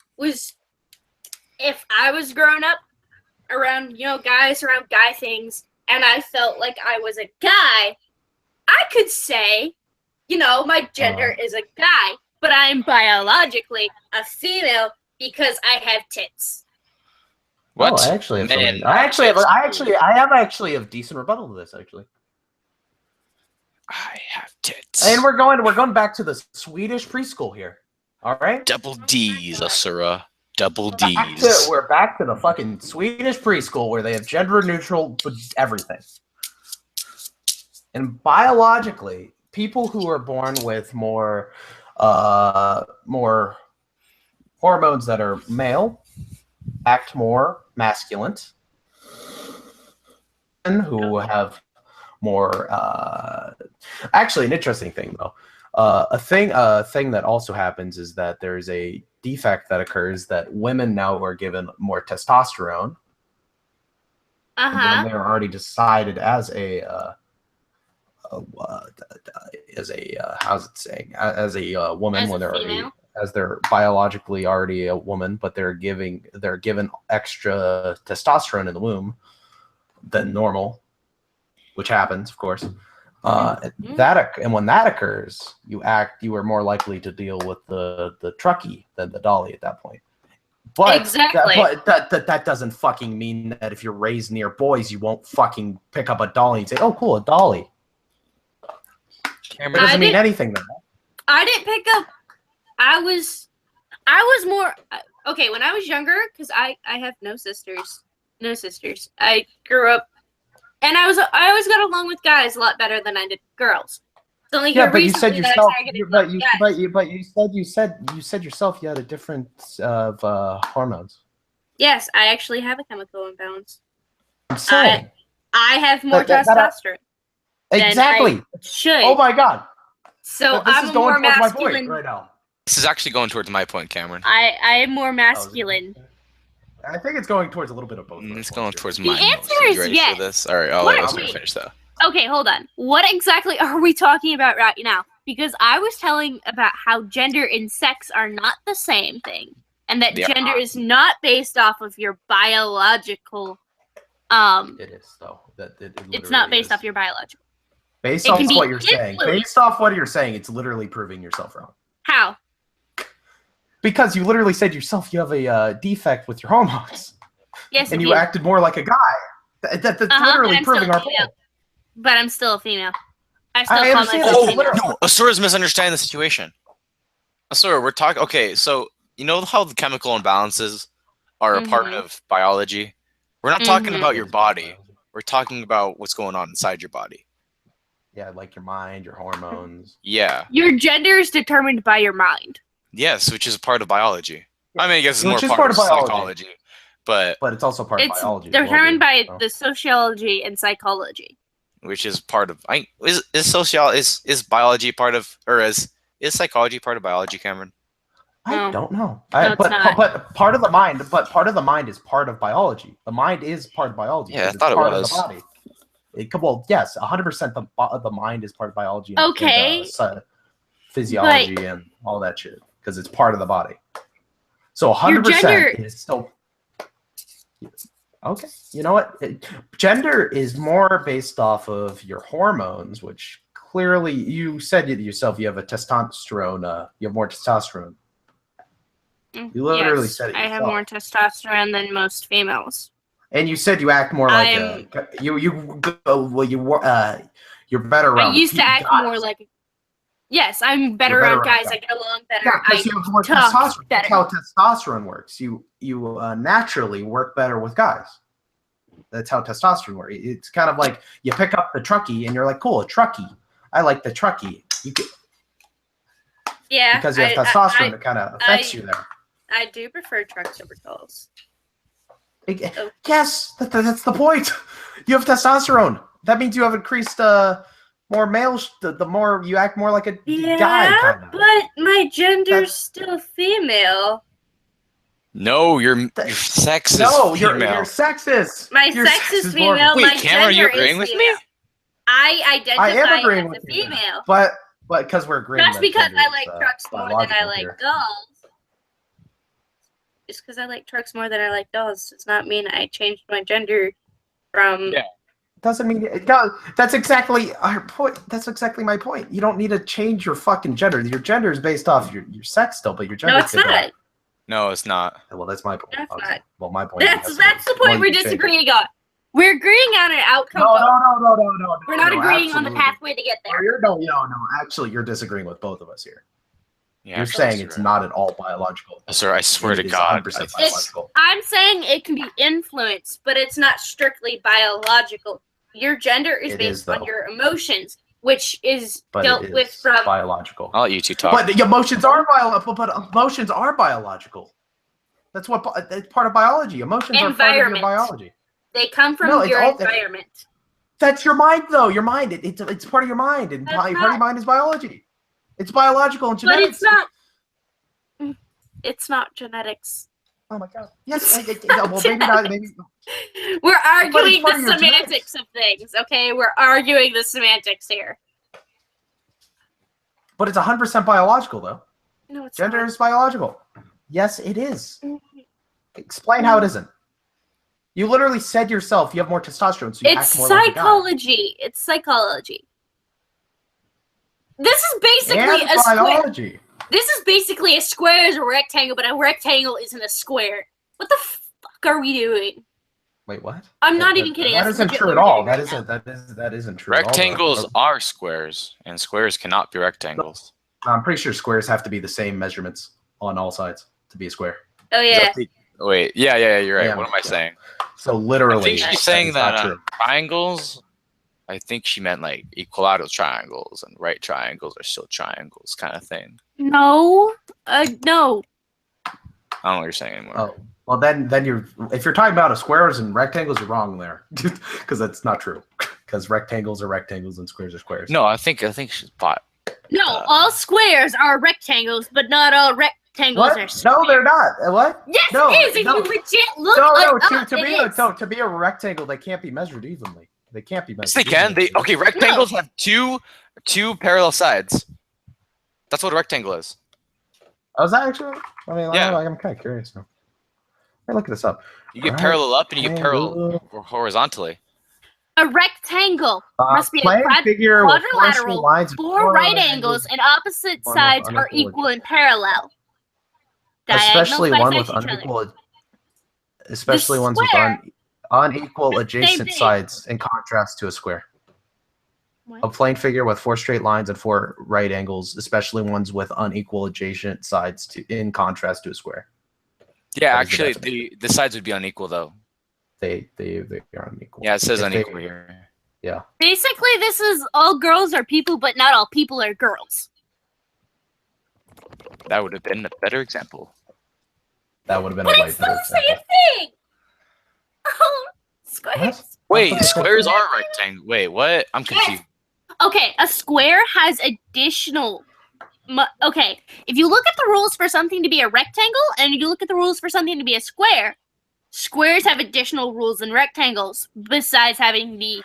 was growing up around guys, around guy things, and I felt like I was a guy, I could say my gender is a guy, but I'm biologically a female because I have tits. What? Oh, I actually have. Man, something- I have actually a decent rebuttal to this actually. I have tits. And we're going back to the Swedish preschool here. All right. Double D's, Asura. Double Back D's. we're back to the fucking Swedish preschool where they have gender neutral everything. And biologically, people who are born with more hormones that are male act more masculine, and who have more. Actually, an interesting thing though. A thing that also happens is that there's a defect that occurs that women now are given more testosterone. When they're already decided as how's it saying, as a woman, As a when they're female? as they're biologically already a woman, but they're given extra testosterone in the womb than normal, which happens, of course. And when that occurs, you are more likely to deal with the trucky than the dolly at that point. But Exactly. that doesn't fucking mean that if you're raised near boys, you won't fucking pick up a dolly and say, "Oh, cool, a dolly." It doesn't mean anything then. I didn't pick up. I was more okay when I was younger because I have no sisters. I grew up, and I always got along with guys a lot better than I did girls. It's only Yeah, here but you said recently that I yourself. started getting along with guys. You said yourself you had a difference of hormones. Yes, I actually have a chemical imbalance. I'm saying I have more That- testosterone. exactly. Should. Oh my god. So This I'm is a going more towards my masculine. point right now. This is actually going towards my point, Cameron. I am more masculine. I think it's going towards a little bit of both. It's going towards The my answer emotions. is You ready yes. for this? All right, I'll What? let Asura Wait. finish though. Okay, hold on. What exactly are we talking about right now? Because I was telling about how gender and sex are not the same thing, and that They are gender not. is not based off of your biological. It is though. It's not based off your biological. Based it off can be what you're saying. influenced. Based off what you're saying, it's literally proving yourself wrong. How? Because you literally said yourself you have a defect with your hormones, Yes, and it you is. acted more like a guy. That's but literally I'm still proving a our female. point. But I'm still a female. I still I call understand myself that. a female. No, Asura's misunderstanding the situation. Asura, we're talking. Okay, so you know how the chemical imbalances are a part Mhm. of biology. We're not talking Mhm. about your body. We're talking about what's going on inside your body. Yeah, like your mind, your hormones. Yeah. Your gender is determined by your mind. Yes, which is part of biology. I mean, I guess it's more Which is part, part of of biology. psychology, but But it's also part of It's biology. as well, determined dude, by so. the sociology and psychology. which is part of. Is biology part of, or is psychology part of biology, Cameron? I No. don't know. No, it's not. But part of the mind, is part of biology. The mind is part of biology. Yeah, I because thought it it's part was. Of the body. Well, yes, 100%. The mind is part of biology. Okay. And, physiology and all that shit because it's part of the body. So 100% gender- is still okay. You know what? Gender is more based off of your hormones, which clearly you said it yourself. You have a testosterone. You have more testosterone. You literally Yes, said it I have yourself. more testosterone than most females. And you said you act more like you're better around. I used to guys. act more like. Yes, I'm better You're better around around guys. guys. I get along better. Yeah, because you have more talk testosterone. better. That's how testosterone works. You naturally work better with guys. That's how testosterone works. It's kind of like you pick up the truckie and you're like, cool, a truckie. I like the truckie. Yeah, Because you have testosterone, it kind of affects you there. I do prefer trucks over dolls. Yes, that's the point. You have testosterone. That means you have increased more male. The more you act more like a guy, kind of. But my gender's still female. No, your sex is No, female. your sex is. My your sex is more- female. Wait, My Cameron, are you gender agreeing is with me? female. I identify I am agreeing as with a you. female. But because we're agreeing. That's that because gender I is, like trucks more than I biological like here. dolls. Just because I like trucks more than I like dolls does not mean I changed my gender from. Yeah. Doesn't mean that's exactly our point. That's exactly my point. You don't need to change your fucking gender. Your gender is based off your sex still, but your gender. No, it's not. No, it's not. Well, that's my point. No, it's obviously. not. Well, my point. That's the point we're disagreeing on. We're agreeing on an outcome. No. We're not no, agreeing on the absolutely. pathway to get there. No. Actually, you're disagreeing with both of us here. Yeah, You're saying it's not at all biological. Sir, I swear to It is God. 100% biological. I'm saying it can be influenced, but it's not strictly biological. Your gender is It based is, on though. your emotions, which is But dealt it is with from. biological. I'll let you two talk. But the emotions are biological. But emotions are biological. That's it's part of biology. Emotions are part of your Environment. biology. They come from No, it's your all- environment. That's your mind, though. Your mind. It's part of your mind, and That's part of not- your mind is biology. It's biological and But genetics. it's not. It's not genetics. Oh my god. Yes. Well, maybe not. Maybe. We're arguing part the of your semantics of things, okay? We're arguing the semantics here. But it's 100% biological, though. No, it's Gender not. is biological. Yes, it is. Explain how it isn't. You literally said yourself you have more testosterone, so you It's act more like a guy. psychology. It's psychology. This is basically And a square. biology. This is basically a square is a rectangle, but a rectangle isn't a square. What the fuck are we doing? Wait, what? I'm not even kidding. That That's isn't legit true what at we're all. doing right That isn't true. at all, though. Rectangles are squares, and squares cannot be rectangles. I'm pretty sure squares have to be the same measurements on all sides to be a square. Oh yeah. Wait, yeah, you're right. Yeah, What am I yeah. saying? So literally, I think she's saying is not that true. triangles. I think she meant like equilateral triangles and right triangles are still triangles, kind of thing. No. No. I don't know what you're saying anymore. Oh, well then if you're talking about squares and rectangles, you're wrong there, because that's not true. Because rectangles are rectangles and squares are squares. No, I think she's bought. No. All squares are rectangles, but not all rectangles What? are squares. No, they're not. What? Yes, No, it is. If no. you legit look No, it up, to be a rectangle, they can't be measured evenly. They can't be Yes, measured. they can. evenly. Rectangles have two parallel sides. That's what a rectangle is. Oh, is that actually? I mean, Yeah. I'm kind of curious now. Let me look this up. You get Right. parallel up and you get parallel Rectangle. horizontally. A rectangle must be a Plane figure with four straight quadrilateral, lines and four right angles, and opposite One with sides are unequal- equal and parallel. especially Diagonals one with bisect each other. unequal, especially ones with square- unequal adjacent big. sides, in contrast to a square. What? A plane figure with four straight lines and four right angles, especially ones with unequal adjacent sides, in contrast to a square. Yeah, That is the actually, the sides would be unequal though. They are unequal. Yeah, it says If they- unequal here. Yeah. Basically, this is all girls are people, but not all people are girls. That would have been a better example. That would have been But a way it's still better the same example. thing! Oh, squares. Wait, What? squares are rectangle. Wait, what? I'm confused. Okay, a square has additional... Okay, if you look at the rules for something to be a rectangle, and you look at the rules for something to be a square, squares have additional rules than rectangles, besides having the...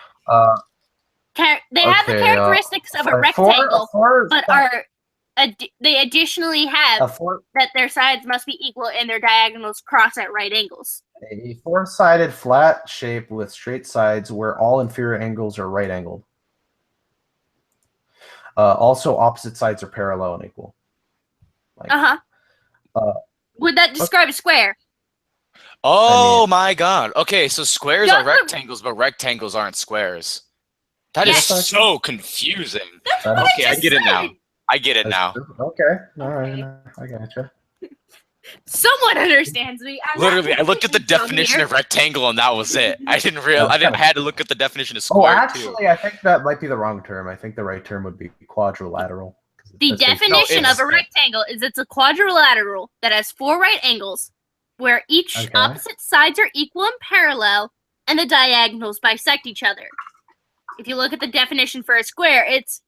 they have the Okay, characteristics of a rectangle, but they additionally have a that their sides must be equal and their diagonals cross at right angles. a four-sided flat shape with straight sides where all inferior angles are right angled. Also, opposite sides are parallel and equal. Would that describe a square? Oh my god. Okay, so squares are That's a- rectangles, but rectangles aren't squares. That Yes. is so confusing. That's That what is- Okay, I just get it now. said. I get it now. Okay. All right. I gotcha. Someone understands me. I'm not Literally, I looked at the confused on definition here. of rectangle and that was it. I didn't realize. I had to look at the definition of Oh, square too. actually, I think that might be the wrong term. I think the right term would be quadrilateral. The That's basically- definition No, of a it's- rectangle is it's a quadrilateral that has 4 right angles, where each Okay. opposite sides are equal and parallel, and the diagonals bisect each other. If you look at the definition for a square, it's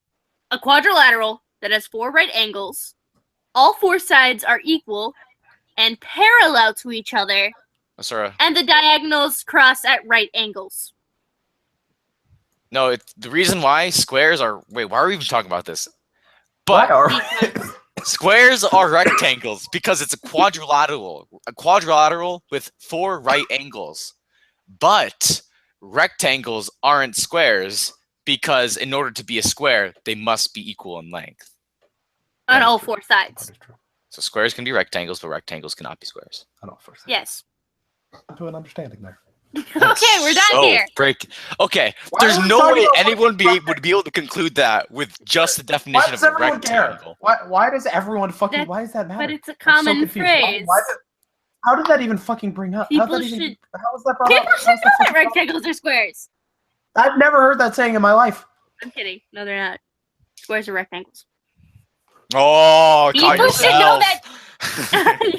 a quadrilateral that has 4 right angles. All 4 sides are equal and parallel to each other, Sorry. and the diagonals cross at right angles. No, the reason why squares are. Wait, why are we even talking about this? Why But are squares are rectangles because it's a quadrilateral. A quadrilateral with 4 right angles. But rectangles aren't squares because in order to be a square, they must be equal in length. On That is all true. 4 sides. That is true. So squares can be rectangles, but rectangles cannot be squares. I don't force it. Yes. To an understanding there. Okay, we're done So here. Okay, Why there's are we no talking way about anyone fucking would be able to conclude that with just the Why definition does of a everyone care? rectangle. Why does everyone fucking? That- Why does that matter? But it's a I'm so common confused. phrase. How did that even fucking bring up? People How was that brought People up? should know that rectangles are squares. I've never heard that saying in my life. I'm kidding. No, they're not. Squares are rectangles. Oh, People call should know yourself.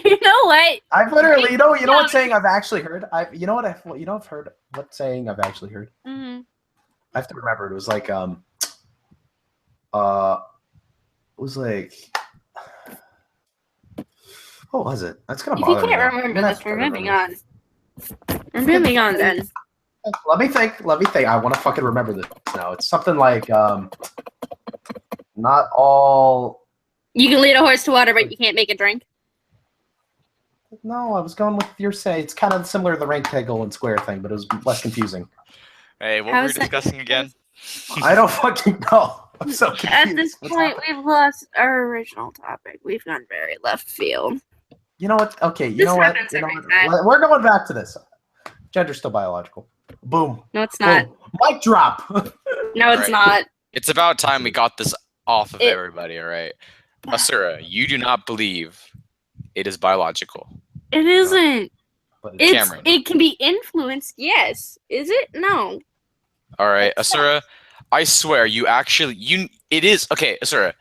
You know what? I've literally, you know No. what saying I've actually heard. I've heard what saying I've actually heard. Mhm. I have to remember. It was like it was like, what was it? That's gonna If you bother me. can't now. remember I'm gonna this, have to we're moving remember. on. We're moving on then. Let me think. I want to fucking remember this now. It's something like not all. You can lead a horse to water, but you can't make it drink. No, I was going with your say. It's kind of similar to the rectangle and square thing, but it was less confusing. Hey, what How were we is that- discussing again? I don't fucking know. I'm so confused. At this What's point, happening? we've lost our original topic. We've gone very left field. You know what? Okay, you This know what? happens You know every what? time. We're going back to this. Gender's still biological. Boom. No, it's not. Boom. Mic drop. No, it's Right. not. It's about time we got this off of It- everybody, all right? Asura, you do not believe it is biological. It isn't. But It's Cameron. it can be influenced. Yes. Is it? No. All right, Asura, I swear it is okay, Asura.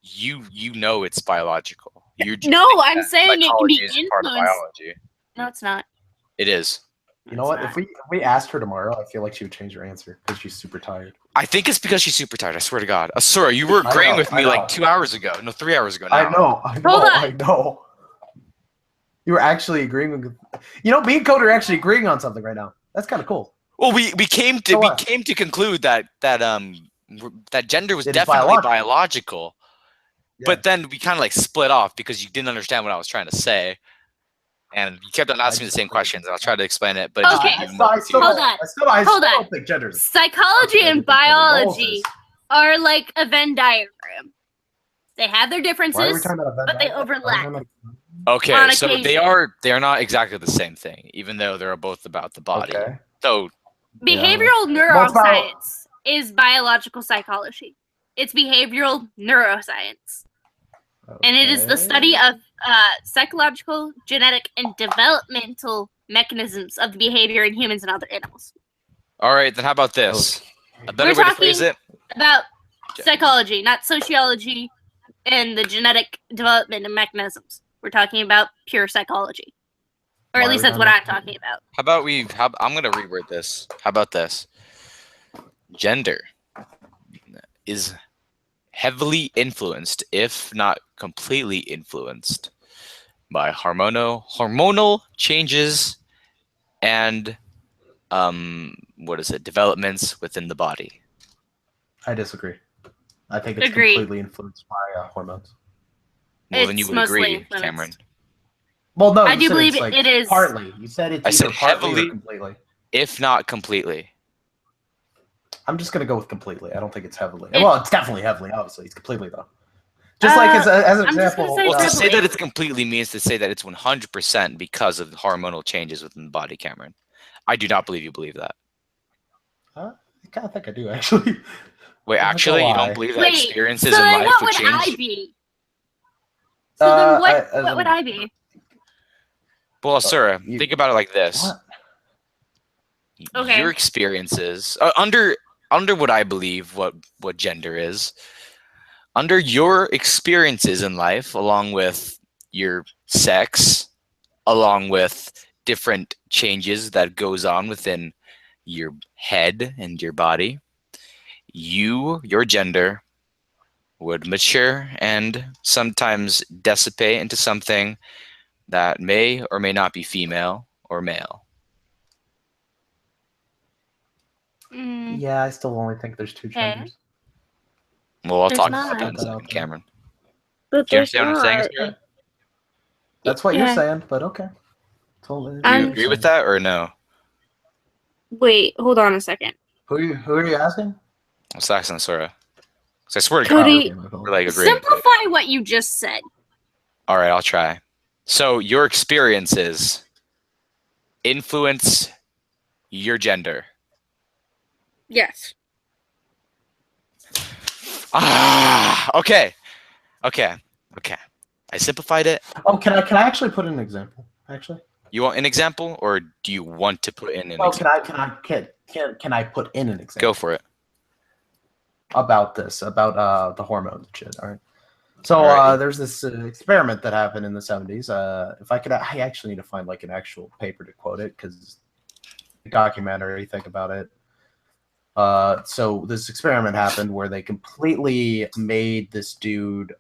You know it's biological. You just No, think I'm that saying it can psychology be is part of influenced. biology. No, it's not. It is. you know what? If we asked her tomorrow, I feel like she would change her answer because she's super tired. I think it's because she's super tired. I swear to God. Asura, you were I agreeing know, with I me know. like 2 hours ago. No, 3 hours ago now. I know. Hold on. I know. You were actually agreeing with. You know, me and Code are actually agreeing on something right now. That's kind of cool. Well, we came to So we what? came to conclude that gender was It is definitely biological. biological. Yeah. But then we kind of like split off because you didn't understand what I was trying to say, and you kept on asking me the same questions. And I'll try to explain it, but it just Okay. didn't So I move still to- Hold don't- on. I Hold still on. don't think gender's. Psychology and biology Moses. are like a Venn diagram. They have their Why are we differences, talking about a Venn but they diagram? Why are we overlap. talking about- Okay, on so they occasion. are not exactly the same thing, even though they're both about the body. Okay. So Behavioral Well, it's about- neuroscience is biological psychology. It's behavioral neuroscience. And it is the study of psychological, genetic, and developmental mechanisms of the behavior in humans and other animals. all right, then how about this? A better We're way to phrase talking- it. About psychology, not sociology and the genetic development and mechanisms. We're talking about pure psychology. Or Why at are least we that's what talking I'm talking about. How about I'm gonna reword this. How about this? Gender is heavily influenced, if not completely influenced, by hormonal changes and developments within the body. I disagree. I think it's Agree. completely influenced by hormones. Well, then you It's would mostly agree, influenced. Cameron. Well, no, I you do said believe it's like it is- partly. You said it's I either said partly heavily. or completely. If not completely. I'm just gonna go with completely. I don't think it's heavily. It- Well, it's definitely heavily. Obviously, it's completely though. Just like as an I'm just gonna example. say Well, to it's say heavily. that it's completely means to say that it's 100% because of hormonal changes within the body, Cameron. I do not believe you believe that. I kind of think I do actually. Wait, I'm not actually, gonna you don't lie. believe that Wait, experiences so in then life what would would I change? be? So then what would I be? Well, Sarah, you- think about it like this. What? Okay. Your experiences under what I believe what gender is, under your experiences in life, along with your sex, along with different changes that goes on within your head and your body, your gender would mature and sometimes dissipate into something that may or may not be female or male. Mm, Yeah, I still only think there's two Okay. genders. Well, I'll There's talk about not. that in a Put that out second, there. Cameron. but Do you there's understand what I'm saying, not. Sarah? That's what you're Yeah. saying, but okay. Totally. Do you I'm- agree with that or no? Wait, hold on a second. Who are you asking? I'm asking Sora. Because I swear to God, Cody, we're like agreeing. simplify what you just said. All right, I'll try. So your experiences influence your gender. Yes. Okay. I simplified it. Oh, can I actually put in an example? Actually, You want an example, or do you want to put in an oh, example? can I put in an example? Go for it. About the hormones and shit. All right. So Alrighty. there's this experiment that happened in the 70s. If I could, I actually need to find like an actual paper to quote it because documentary. Think about it. So this experiment happened where they completely made this dude,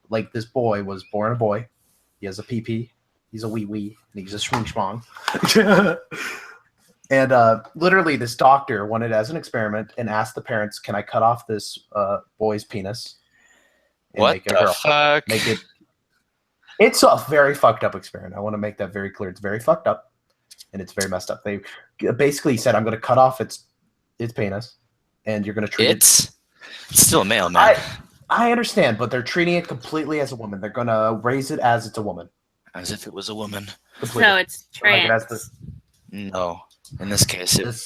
like this boy was born a boy. He has a PP. He's a wee wee. And he's a swing schmong. And literally, this doctor wanted as an experiment and asked the parents, "Can I cut off this boy's penis and What make it a the girl? fuck? Make it." It's a very fucked up experiment. I want to make that very clear. It's very fucked up, and it's very messed up. They basically said, "I'm going to cut off its penis, and you're going to treat it." It's still a male, man. I understand, but they're treating it completely as a woman. They're going to raise it as it's a woman. As if it was a woman. Completely. So it's Like it trans. has No. In this case, it was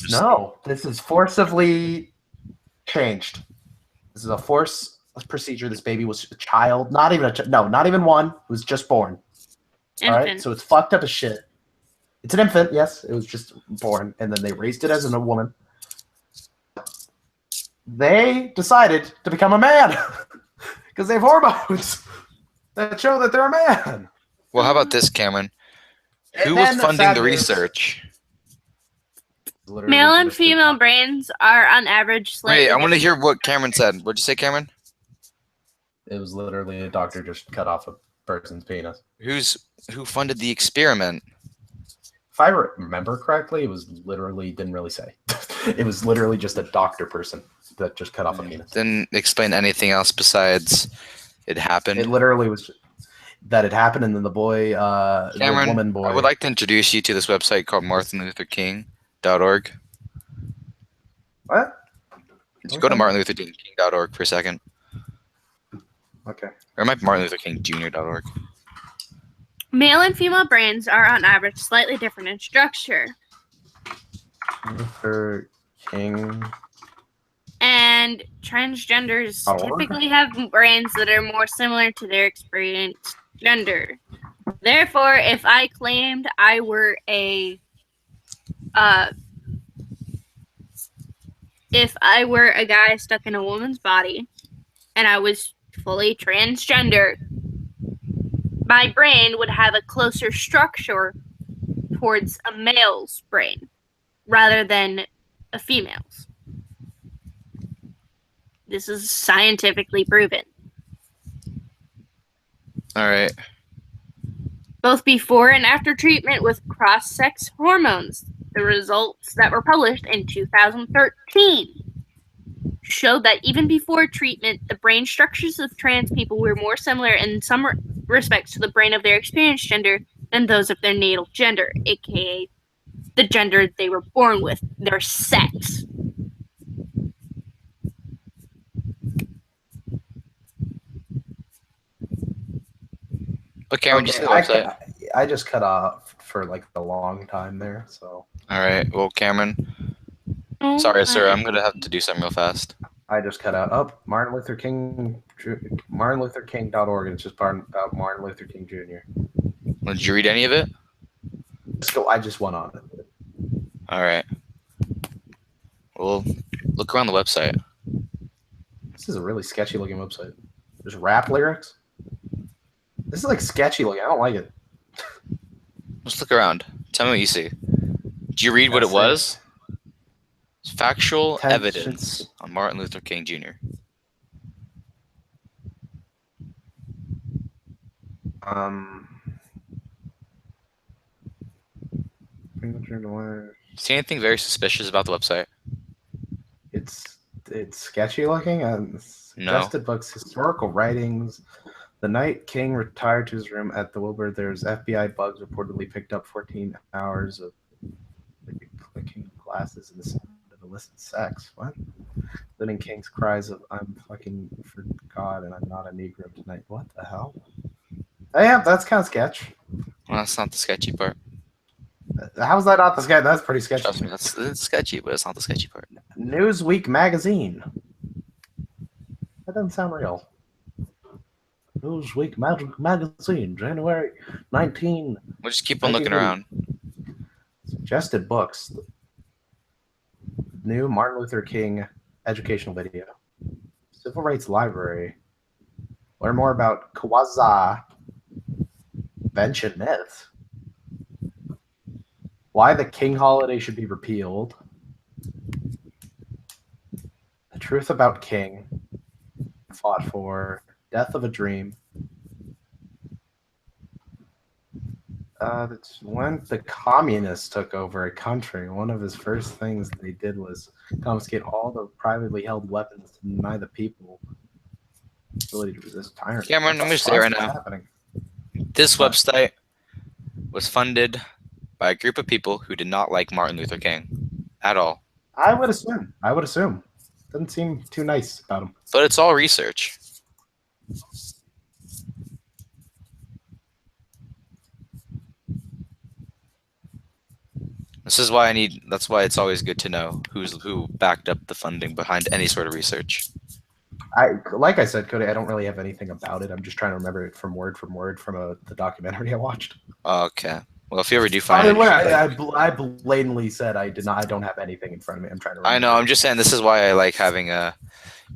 this is forcibly changed. This is a force procedure. This baby was a child, not even not even one. It was just born. All right, Infant. so it's fucked up as shit. It's an infant, yes. It was just born, and then they raised it as a woman. They decided to become a man because they have hormones that show that they're a man. Well, how about this, Cameron? And Who was then funding sad the news- research? Literally Male and just- female brains are on average slightly Wait, I want to different. hear what Cameron said. What'd you say, Cameron? It was literally a doctor just cut off a person's penis. Who funded the experiment? If I remember correctly, it was literally didn't really say. It was literally just a doctor person that just cut off a penis. Didn't explain anything else besides it happened. It literally was that it happened, and then the boy, Cameron, the woman boy. I would like to introduce you to this website called MartinLutherKing.org. What? Just go to Okay. MartinLutherKing.org for a second. Okay. Or it might be MartinLutherKingJr.org. Male and female brains are on average slightly different in structure, Luther King. and transgenders Oh. typically have brains that are more similar to their experienced gender. Therefore, if I claimed I were a if I were a guy stuck in a woman's body and I was fully transgender, my brain would have a closer structure towards a male's brain rather than a female's. This is scientifically proven. All right. Both before and after treatment with cross-sex hormones. The results that were published in 2013 showed that even before treatment, the brain structures of trans people were more similar in some respects to the brain of their experienced gender than those of their natal gender, aka the gender they were born with, their sex. But Cameron, just the website. I just cut off for like a long time there, so. All right. Well, Cameron. Sorry, sir. I'm gonna have to do something real fast. I just cut out. Oh, Martin Luther King, MartinLutherKing.org. It's just part about Martin Luther King Jr. Well, did you read any of it? I just went on it. All right. Well, look around the website. This is a really sketchy looking website. There's rap lyrics. This is like sketchy looking. I don't like it. Let's look around. Tell me what you see. Do you read what it was? It's factual evidence on Martin Luther King Jr. See anything very suspicious about the website? It's sketchy looking. No. Suggested books, historical writings. The night King retired to his room at the Wilbur, there's FBI bugs reportedly picked up 14 hours of clicking glasses and the sound of illicit sex. What? Including King's cries of "I'm fucking for God and I'm not a Negro tonight." What the hell? Yeah, that's kind of sketch. Well, that's not the sketchy part. How's that not the sketch? That's pretty sketchy. Trust me, it's sketchy, but it's not the sketchy part. Newsweek magazine. That doesn't sound real. Newsweek magazine, January 19. We'll just keep on looking around. Suggested books. New Martin Luther King educational video. Civil Rights Library. Learn more about Kawaza. Bench and myth. Why the King holiday should be repealed. The truth about King. Fought for. Death of a Dream. That's when the communists took over a country. One of his first things they did was confiscate all the privately held weapons to deny the people ability to resist tyranny. Cameron, I'm going to say right now, this website was funded by a group of people who did not like Martin Luther King at all. I would assume. Doesn't seem too nice about him. But it's all research. This is why that's why it's always good to know who backed up the funding behind any sort of research. Like I said, Cody, I don't really have anything about it. I'm just trying to remember it from word the documentary I watched. Okay. Well, if you ever do find it, I blatantly said I don't have anything in front of me. I'm trying to remember. I know. I'm just saying this is why I like having a,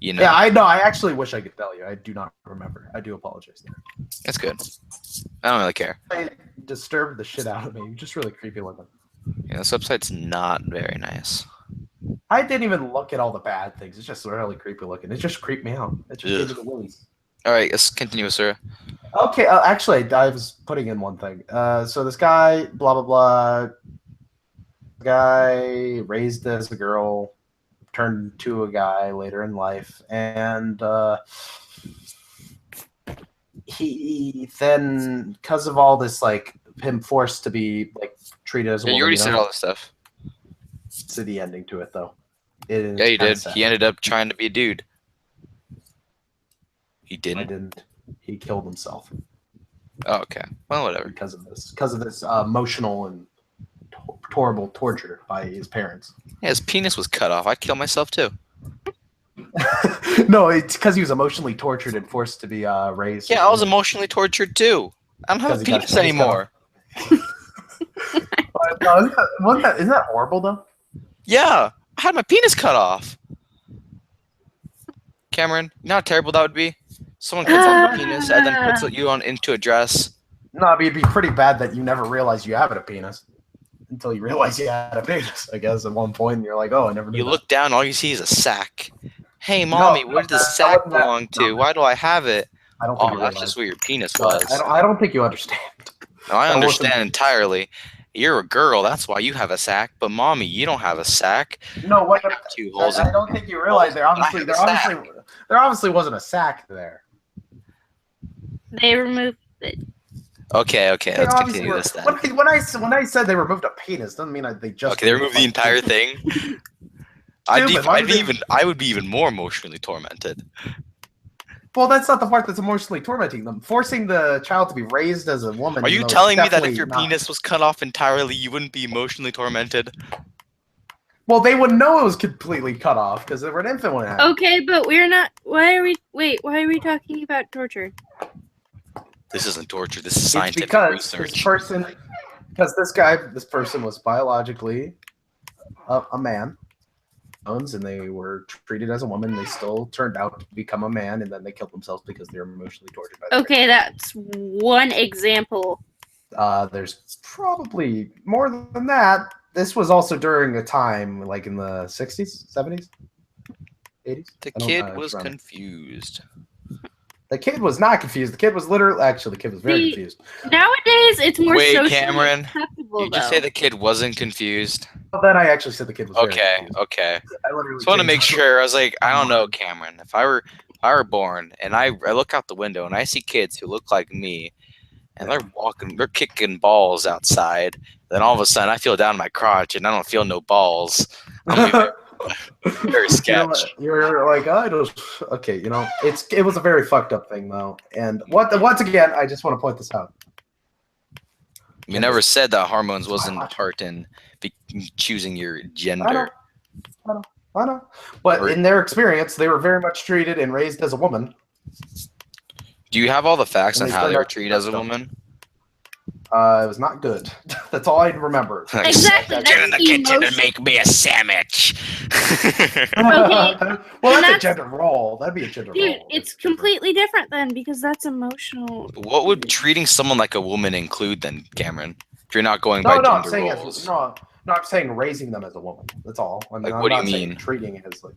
Yeah, I know. I actually wish I could tell you. I do not remember. I do apologize. That's good. I don't really care. It disturbed the shit out of me. Just really creepy looking. Yeah, this website's not very nice. I didn't even look at all the bad things. It's just really creepy looking. It just creeped me out. It just gave me the willies. All right, let's continue, sir. Okay, actually, I was putting in one thing. So this guy, blah, blah, blah, guy raised as a girl, turned to a guy later in life, and he then, because of all this, like, him forced to be, like, treated as a woman. You already said all this stuff. To the ending to it, though. Yeah, you did. Sad. He ended up trying to be a dude. He didn't. I didn't. He killed himself. Oh, okay. Well, whatever. Because of this emotional and horrible torture by his parents. Yeah, his penis was cut off. I'd kill myself too. No, it's because he was emotionally tortured and forced to be raised. Yeah, I was emotionally tortured too. I don't have a penis anymore. Isn't that horrible though? Yeah, I had my penis cut off. Cameron? You know how terrible that would be? Someone cuts off your penis and then puts you on into a dress. No, it'd be pretty bad that you never realized you have a penis until you realize you had a penis. I guess at one point and you're like, oh, I never knew You that. look down, all you see is a sack. Hey, mommy, where did the sack belong to? Why do I have it? I don't think Oh, you that's realize. just where your penis was. I don't think you understand. No, I That wasn't- understand entirely. You're a girl, that's why you have a sack. But mommy, you don't have a sack. No, what? I have 2 holes. I don't think you realize there obviously wasn't a sack there. They removed it. Okay, They let's obviously continue were- this then. when I said they removed a penis, doesn't mean they just. Okay, they removed the entire thing. I would be even more emotionally tormented. Well, that's not the part that's emotionally tormenting them. Forcing the child to be raised as a woman. Are you even though telling it's me that if definitely your not- penis was cut off entirely, you wouldn't be emotionally tormented? Well, they wouldn't know it was completely cut off because they were an infant when it happened. Okay, but we're not. Why are we talking about torture? This isn't torture. This is It's scientific because research. this person was biologically a man, and they were treated as a woman. They still turned out to become a man, and then they killed themselves because they were emotionally tortured by the Okay, that's one example. There's probably more than that. This was also during a time like in the 60s, 70s, 80s. The I don't- kid it's was around- confused. The kid was not confused. The kid was the kid was very The- confused. Nowadays, it's more Wait, socially Cameron, acceptable, You just though. say the kid wasn't confused? Well, then I actually said the kid was very Okay, confused. okay. I literally Just want to make changed sure. I was like, I don't know, Cameron. If I were born and I look out the window and I see kids who look like me, and they're kicking balls outside, then all of a sudden I feel down my crotch and I don't feel no balls. I'm gonna be very sketch. You're like, I don't. Okay, it was a very fucked up thing though. And once again, I just want to point this out. You never said that hormones wasn't part in choosing your gender. I know. But Or- in their experience, they were very much treated and raised as a woman. Do you have all the facts And on they how turned they were out- treated as a woman? It was not good. That's all I remember. Exactly, Get in the that's kitchen and emotion. make me a sandwich. well, that's a that's- gender role. That'd be a gender Dude, role. it's completely different then because that's emotional. What would treating someone like a woman include then, Cameron? If you're not going No, by no, I'm gender saying roles. no, I'm saying raising them as a woman. That's all. I mean, Like, I'm what do you not saying mean? treating it as like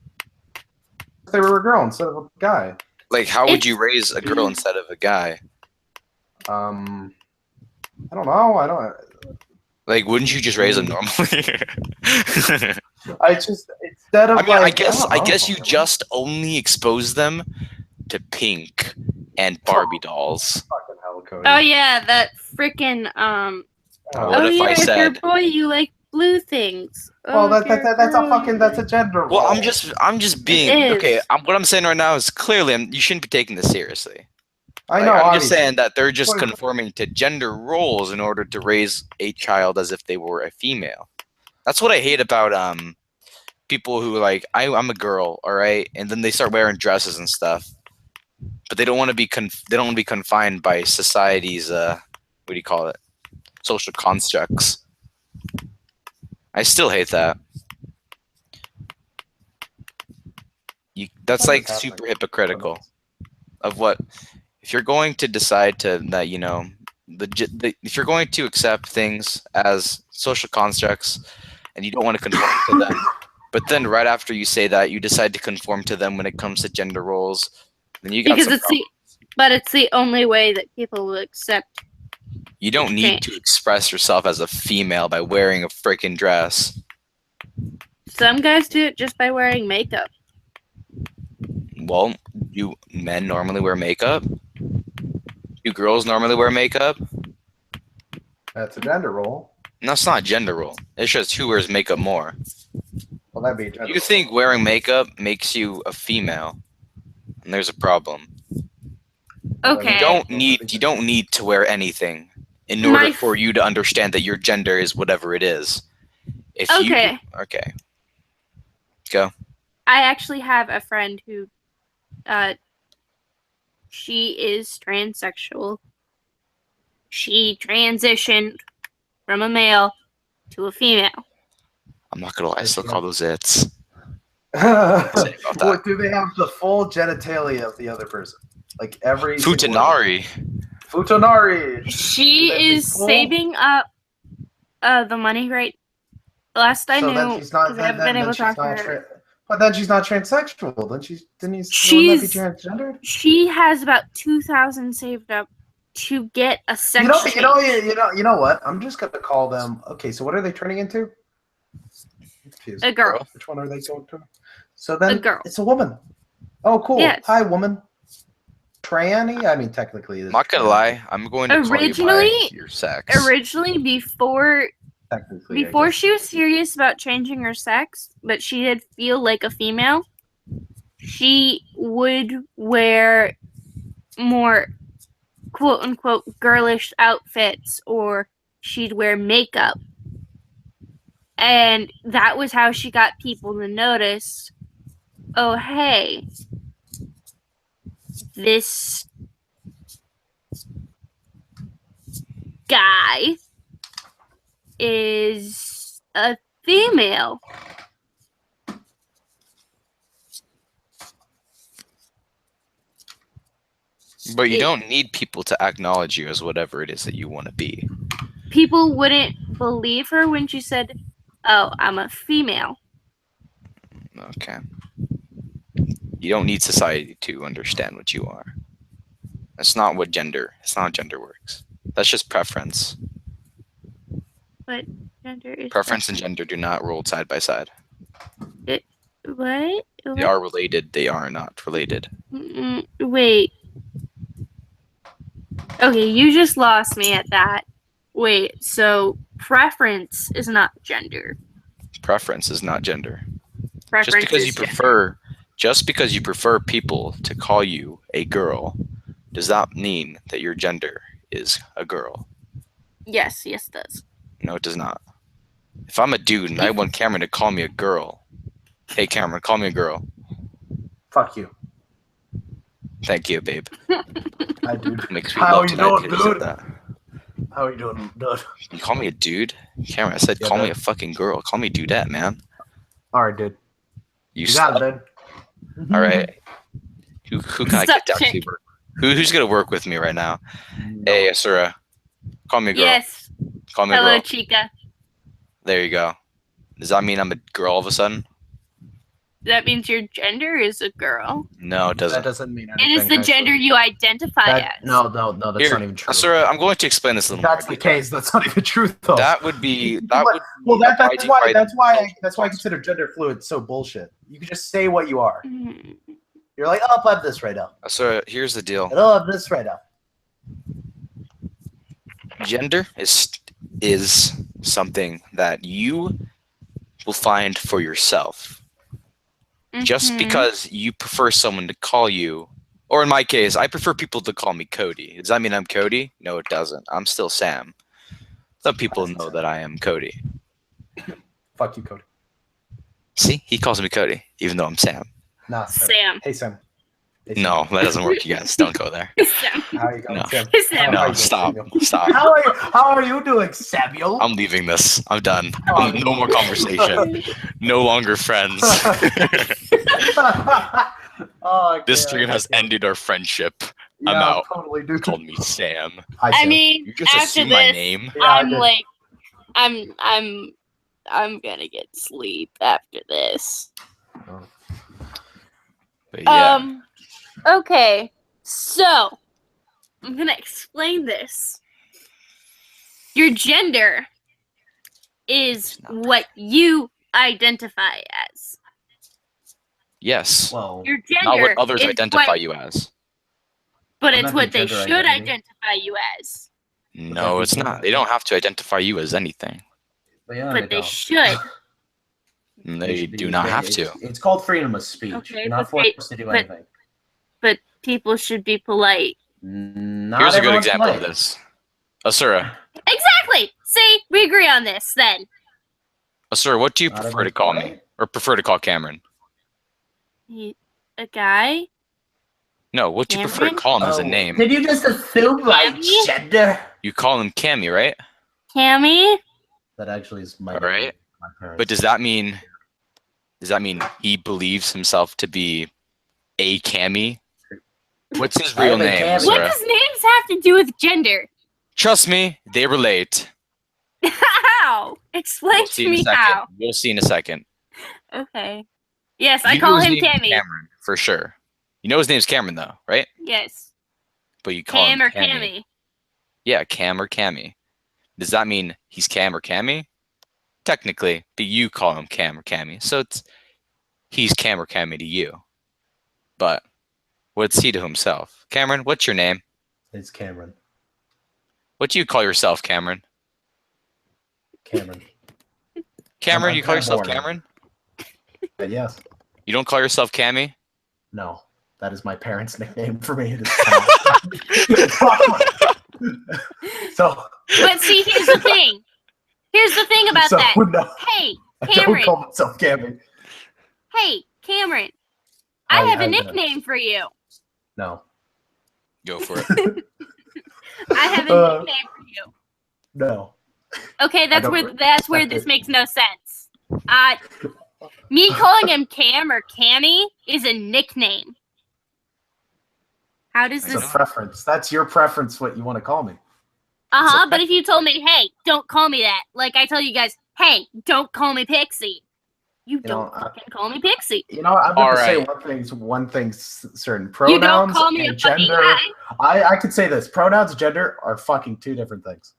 if they were a girl instead of a guy. Like, how would It's- you raise a girl instead of a guy? I don't know. Like, wouldn't you just raise them normally? I just instead of I mean, like, I don't guess know. you just only expose them to pink and Barbie dolls. Fucking hell, Cody. Oh yeah, that freaking What Oh if yeah, I if you're said- a boy, you like blue things. Well, Oh, if you're a that's a girl, fucking you that's a like- gender role. Well, I'm just being is. okay. What I'm saying right now is clearly you shouldn't be taking this seriously. I Like, know. I'm just obviously. saying that they're just Well, conforming to gender roles in order to raise a child as if they were a female. That's what I hate about people who like I'm a girl, all right, and then they start wearing dresses and stuff, but they don't want to be they don't want to be confined by society's what do you call it, social constructs. I still hate that. That's like super hypocritical. Of what if you're going to decide to that if you're going to accept things as social constructs and you don't want to conform to them, but then right after you say that you decide to conform to them when it comes to gender roles, then you got Because some it's the only way that people will accept. you don't need to express yourself as a female by wearing a freaking dress. Some guys do it just by wearing makeup. Well, do men normally wear makeup? Do girls normally wear makeup? That's a gender role. No, it's not a gender role. It's just who wears makeup more. Well, that'd be a gender You think wearing makeup makes you a female, and there's a problem. Okay. You don't need to wear anything in order My- for you to understand that your gender is whatever it is. If Okay. Okay. Go. I actually have a friend who, she is transsexual. She transitioned from a male to a female. I'm not gonna lie, I still call those its. say about that? What, do they have the full genitalia of the other person? Like every single one? Futanari. Futonari. She Would that be is cool? saving up the money right. Last I So then knew, she's not. because I haven't been able to talk to her. But then she's not transsexual. Then she's. Wouldn't that be She's- transgendered? She has about 2,000 saved up to get a sex change. You know what? I'm just gonna call them. Okay, so what are they turning into? Confused. A girl. Which one are they going to? So then A girl. it's a woman. Oh, cool. Yes. Hi, woman. Tranny? I mean, technically, I'm not gonna lie. I'm going to call you Originally- by your sex. Originally, before Technically, she was serious about changing her sex, but she did feel like a female, she would wear more quote unquote girlish outfits, or she'd wear makeup. And that was how she got people to notice, oh hey, this guy is a female. But you don't need people to acknowledge you as whatever it is that you want to be. People wouldn't believe her when she said, oh, I'm a female. Okay. You don't need society to understand what you are. That's not what gender. It's not how gender works. That's just preference. But gender is Preference and gender do not roll side by side. What? They are related. They are not related. Wait. Okay, you just lost me at that. Wait, so preference is not gender. Preference is not gender. Preference Just because is you gender. prefer people to call you a girl does not mean that your gender is a girl. Yes, it does. No, it does not. If I'm a dude and I want Cameron to call me a girl, hey Cameron, call me a girl. Fuck you. Thank you, babe. Hi, dude. Makes me How love you tonight doing, that you said dude? that. How are you doing, dude? You call me a dude? Cameron, I said Yeah, call me dude. a fucking girl. Call me dudette, man. All right, dude. You You got suck. it, dude. All right. Who can I Suck get to actually chick. work? Who's gonna work with me right now? Hey, Asura, call me a girl. Yes. Call me a Hello, girl. chica. There you go. Does that mean I'm a girl all of a sudden? That means your gender is a girl. No, it That doesn't. doesn't mean It anything. is the actually. gender you identify That, as. no, that's Here, not even true. Asura, I'm going to explain this a little That's more. the case. That's not even true, though. That would be Well, that's abiding why by that's the why I, social that's why I laws. consider gender fluid so bullshit. You can just say what you are. Mm. You're like, oh, I have this right now. Asura, here's the deal. And oh, I have this right now. Gender is something that you will find for yourself. Just Mhm. because you prefer someone to call you, or in my case, I prefer people to call me Cody. Does that mean I'm Cody? No, it doesn't. I'm still Sam. Some people know that I am Cody. Fuck you, Cody. See, he calls me Cody, even though I'm Sam. Nah, Sam. Hey, Sam. Hey, Sam. No, that doesn't work, you guys. Don't go there. Sam. How are you going, No. Sam? Sam. How are No, you, stop. Samuel? Stop. How are you doing, Samuel? I'm leaving this. I'm done. Oh, No more conversation. No longer friends. Oh, This okay, stream has okay. ended our friendship. Yeah, I'm out. Totally, dude. Called me Sam. Hi, I Sam. mean, You just after assume my this, name. Yeah, I I'm did. like, I'm gonna get sleep after this. But yeah. Okay, so I'm gonna explain this. Your gender is what you identify as. Yes. Well, Your gender Not what others is identify what, you as. but Well, it's that's what your they gender should identity. identify you as. No, it's not. They don't have to identify you as anything. yeah, But they don't. should. They should do be- not they- have it's- to. It's called freedom of speech. Okay, You're not but they- forced to do but- anything. But people should be polite. Not Here's a good everyone's example polite. of this. Asura. Exactly. See, we agree on this then. Asura, what do you Not prefer to everyone's call me? polite. Or prefer to call Cameron? A guy. No, what do you prefer to Cameron? call him as a Oh, name? Did you just assume my Cammy? gender? You call him Cammy, right? Cammy. That actually is my All right. my parents. But does that mean Does that mean he believes himself to be a Cammy? What's his I real am a name, Cammy. What Sarah? does names have to do with gender? Trust me, they relate. How? Explain We'll see to in a me second. how. We'll see in a second. Okay. Yes, I You know call his him name is Cammy. Cameron, for sure. You know his name's Cameron, though, right? Yes. But you call Cam him or Cammy. Yeah, Cam or Cammy. Does that mean he's Cam or Cammy? Technically, but you call him Cam or Cammy. So he's Cam or Cammy to you. But what's he to himself? Cameron, what's your name? It's Cameron. What do you call yourself, Cameron? Cameron. Cameron, I'm you call kinda yourself bored. Cameron? Yes. You don't call yourself Cammy? No. That is my parents' nickname for me. It's so. But see, here's the thing. Here's the thing about so, that. No, Hey, I don't Cameron. call myself Cameron. Hey, Cameron. I Oh, have a yeah, nickname for you. No. Go for it. I have a nickname for you. No. Okay, that's don't where respect this it. makes no sense. Me calling him Cam or Cammy is a nickname. How does It's a this? preference. That's your preference, what you want to call me. But if you told me, hey, don't call me that, like I tell you guys, hey, don't call me Pixie. You know, don't fucking call me Pixie. I'm going to say Alright. one thing certain. You don't Pronouns call me a and fucking gender. guy. I could say this. Pronouns and gender are fucking two different things.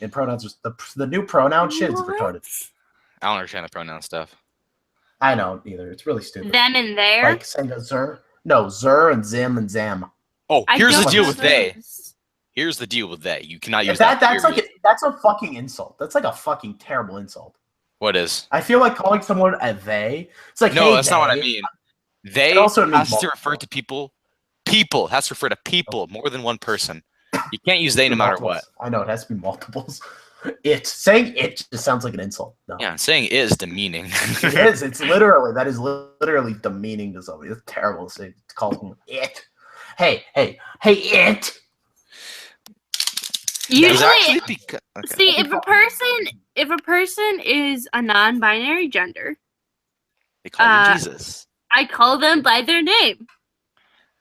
And pronouns, the new pronoun shit is retarded. I don't understand the pronoun stuff. I don't either. It's really stupid. Them and there. Like saying a zer. No, zer and zim and zam. Oh, I here's the don't deal know with they. those. Here's the deal with they. You cannot use That's period. like that's a fucking insult. That's like a fucking terrible insult. What is? I feel like calling someone a they. It's like, No, hey, that's not what I they. mean. They It also means has to refer to people. People has to refer to people, more than one person. You can't use they no matter what. Multiples. I know it has to be multiples. Saying it just sounds like an insult. No. Yeah, saying is demeaning. It is. It's literally literally demeaning to somebody. It's terrible to say. To call someone it. Hey, it. There's Usually, actually okay. see if a person is a non-binary gender, They call you Jesus. I call them by their name.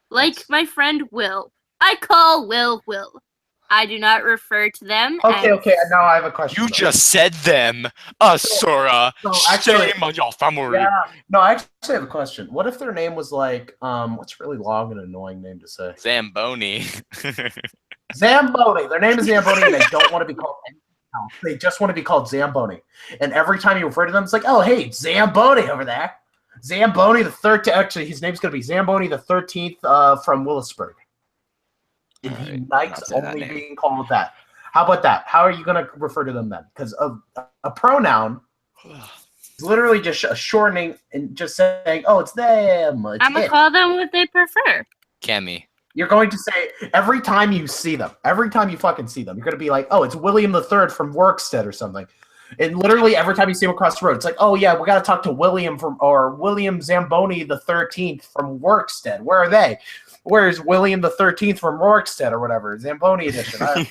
Like my friend Will. I call Will Will. I do not refer to them Okay. as... Now I have a question. You though. just said them, Asura. So actually- Shame on your family. Yeah. No, I actually have a question. What if their name was like what's a really long and annoying name to say? Zamboni. Zamboni. Their name is Zamboni and they don't want to be called anything else. They just want to be called Zamboni. And every time you refer to them, it's like, oh hey, Zamboni over there. Zamboni the 13th. Actually, his name's gonna be Zamboni the 13th from Willisburg. And he Alright, likes not say that only name. being called that. How about that? How are you gonna refer to them then? Because a pronoun is literally just a shortening and just saying, oh, it's them. It's I'm gonna it. call them what they prefer. Cammy. You're going to say every time you see them, every time you fucking see them, you're going to be like, oh, it's William III from Workstead or something. And literally every time you see him across the road, it's like, oh yeah, we got to talk to William Zamboni the 13th from Workstead. Where are they? Where's William the 13th from Workstead or whatever? Zamboni edition. I don't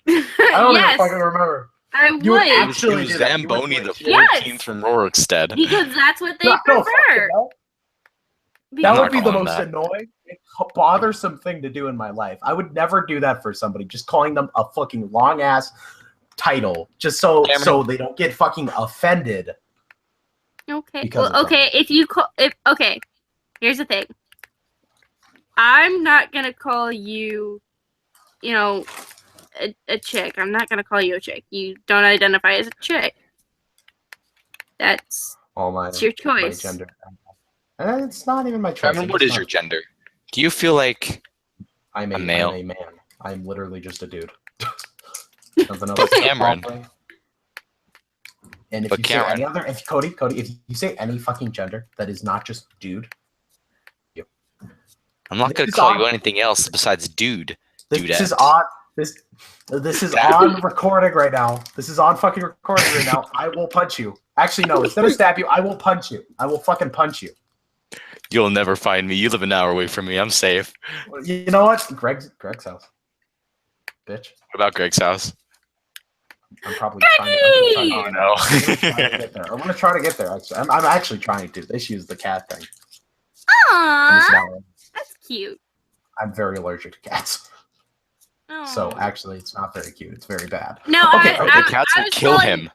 even Yes, fucking remember. I You would would. actually It was do that. You would Zamboni the legit- 14th Yes. from Rorikstead. Because that's what they No, prefer. fucking no. That I'm would not be the calling most that. annoying, bothersome thing to do in my life. I would never do that for somebody, just calling them a fucking long ass title, just so Cameron. they don't get fucking offended. Okay. Because Well, of okay. If you call, okay, here's the thing. I'm not gonna call you, a chick. I'm not gonna call you a chick. You don't identify as a chick. That's All my, it's your my choice. gender. It's not even my choice. Cameron, what is your gender? Do you feel like I'm a male? I'm a man. I'm literally just a dude. Nothing else. Cameron. And if But you Cameron. say any other, if Cody, if you say any fucking gender that is not just dude, I'm not This gonna is call on- you anything else besides dude? this Dudette. is on this is on recording right now. This is on fucking recording right now. I will punch you. Actually, no. Instead of stab you, I will punch you. I will fucking punch you. You'll never find me. You live an hour away from me. I'm safe. You know what? Greg's house. Bitch. What about Greg's house? I'm probably Cookie! trying to. I'm gonna try to get there. Actually, I'm actually trying to. They should use the cat thing. And it's Aww, not- that's cute. I'm very allergic to cats, so Aw. actually, it's not very cute. It's very bad. No, Okay, The cats I will was kill calling- him.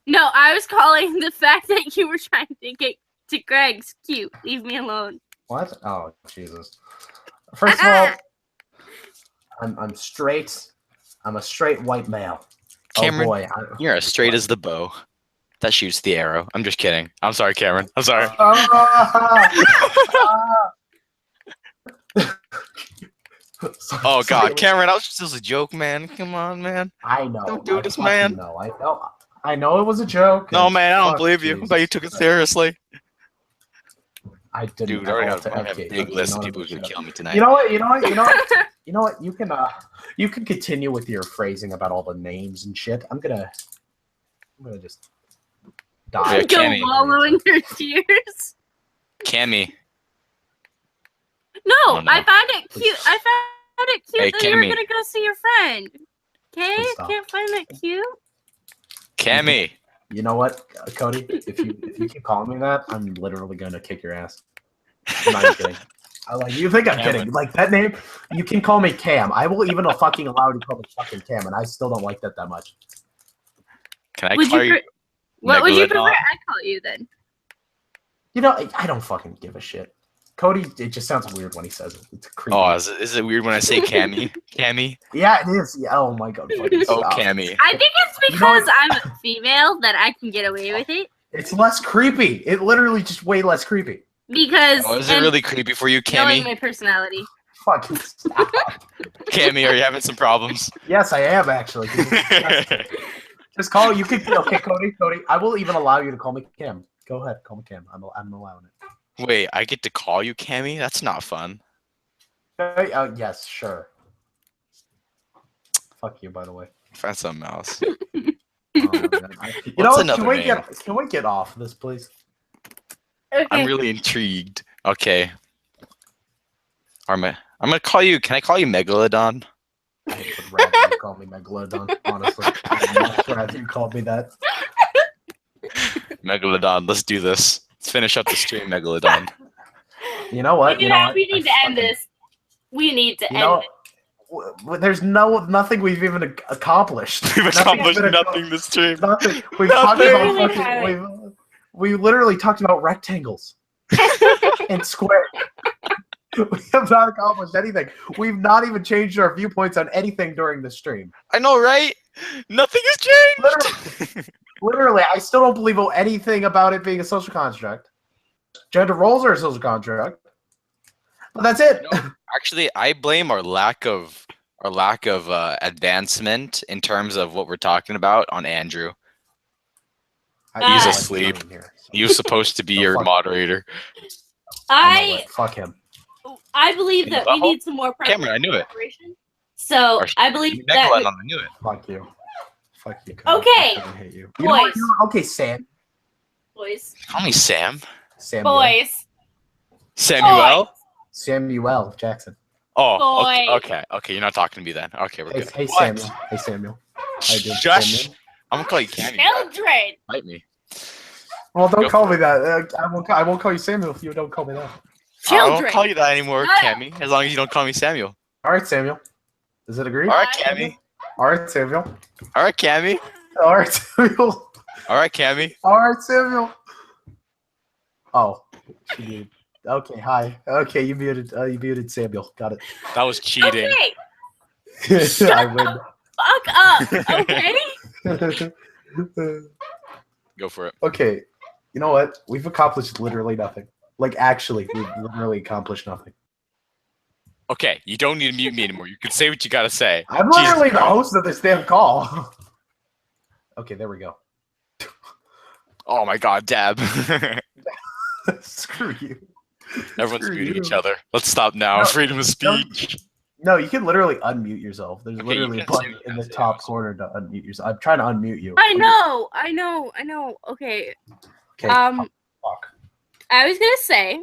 No, I was calling the fact that you were trying to get to Greg's cute. Leave me alone. What? Oh Jesus! First of all, I'm straight. I'm a straight white male. Cameron, Oh boy. you're as straight as the bow that shoots the arrow. I'm just kidding. I'm sorry, Cameron. I'm sorry. Oh God, Cameron, that was just a joke, man. Come on, man. I know. Don't do this, fucking man. know. I know it was a joke. No, and man, I don't fuck believe you. I Jesus thought you took it Christ. seriously. I didn't. Dude, I already have a okay, big okay, list you of know people what, who can shut kill up. me tonight. You know what? You can continue with your phrasing about all the names and shit. I'm gonna just die. Yeah, Go Cammy. wallow in your tears. Cammy. No, Oh, no. I found it cute. I found it cute Hey, that you were Cammy. gonna go see your friend. Okay, Please stop. can't find that cute. Cammy. You know what, Cody? If you keep calling me that, I'm literally gonna kick your ass. I'm not even kidding. You think I'm Cameron. kidding? Like that name, you can call me Cam. I will even fucking allow you to call me fucking Cam, and I still don't like that much. Can I Would call you? you? What would you Megalodon? prefer I call you then? You know, I don't fucking give a shit. Cody, it just sounds weird when he says it. It's creepy. Oh, is it weird when I say Cammy? Cammy? Yeah, it is. Yeah. Oh my god. Fucking Oh, stop. Cammy. I think it's You know because what? I'm a female that I can get away with it. It's less creepy. It literally just way less creepy. Because Oh, is it and really creepy for you, knowing Cammy? my personality. Fucking stop. Cammy, are you having some problems? Yes, I am actually. Just call. You can. Okay, Cody. I will even allow you to call me Cam. Go ahead, call me Cam. I'm allowing it. Wait, I get to call you Cammy? That's not fun. Yes, sure. Fuck you, by the way. That's something else. Oh, man. You know What's what? another name? Can we get off this, please? Okay. I'm really intrigued. Okay. I'm gonna call you. Can I call you Megalodon? I would rather you call me Megalodon. Honestly, I'd much rather you call me that. Megalodon. Let's do this. Let's finish up the stream, Megalodon. You know what? we You know what? need to I end fucking- this. We need to You end know, it. there's nothing we've even accomplished. We've Nothing's accomplished been nothing this stream. Nothing. We've Nothing. talked about Really fucking. haven't. We literally talked about rectangles and squares. We have not accomplished anything. We've not even changed our viewpoints on anything during the stream. I know, right? Nothing has changed. Literally, I still don't believe anything about it being a social construct. Gender roles are a social construct. But that's it. No. Actually, I blame our lack of advancement in terms of what we're talking about on Andrew. He's asleep. He was supposed to be your fuck. moderator. Fuck him. I believe In that the we butthole? need some more Cameron, I knew it. preparation. So Or I believe Megalodon, that I knew it. Fuck you. Fuck you. Okay. I fucking hate you. You know what? Boys. Okay, Sam. boys, Call me Sam. Samuel. boys, Samuel. Samuel Jackson. Oh, Boy. okay. You're not talking to me then. Okay, we're Hey, good. hey What? Samuel. Hey Samuel. How you doing, Shush. Samuel? I'm gonna call you Cammy. Mildred. Bite me. Well, don't Go call for me that. I won't call you Samuel if you don't call me that. I won't Children. call you that anymore, Shut up. Cammy. As long as you don't call me Samuel. All right, Samuel. Is it agreed? All right, Cammy. All right, Samuel. All right, Cammy. All right, Samuel. All right, Cammy. All right, Samuel. Oh, she muted. Okay, hi. Okay, you muted Samuel. Got That was cheating. Okay, it. I win. fuck up. Okay. Go for it. Okay, you know what? We've accomplished literally nothing. Like, actually, we've literally accomplished nothing. Okay, you don't need to mute me anymore. You can say what you gotta say. I'm Jesus literally the Christ. host of this damn call. Okay, there we go. Oh my god, Dab. Screw you. Everyone's Screw muting you. each other. Let's stop now. No, Freedom of speech. No, you can literally unmute yourself. There's Okay, literally you a can say button what in you the gotta top say. corner to unmute yourself. I'm trying to unmute you. I know. Okay. Okay. Fuck. I was gonna say,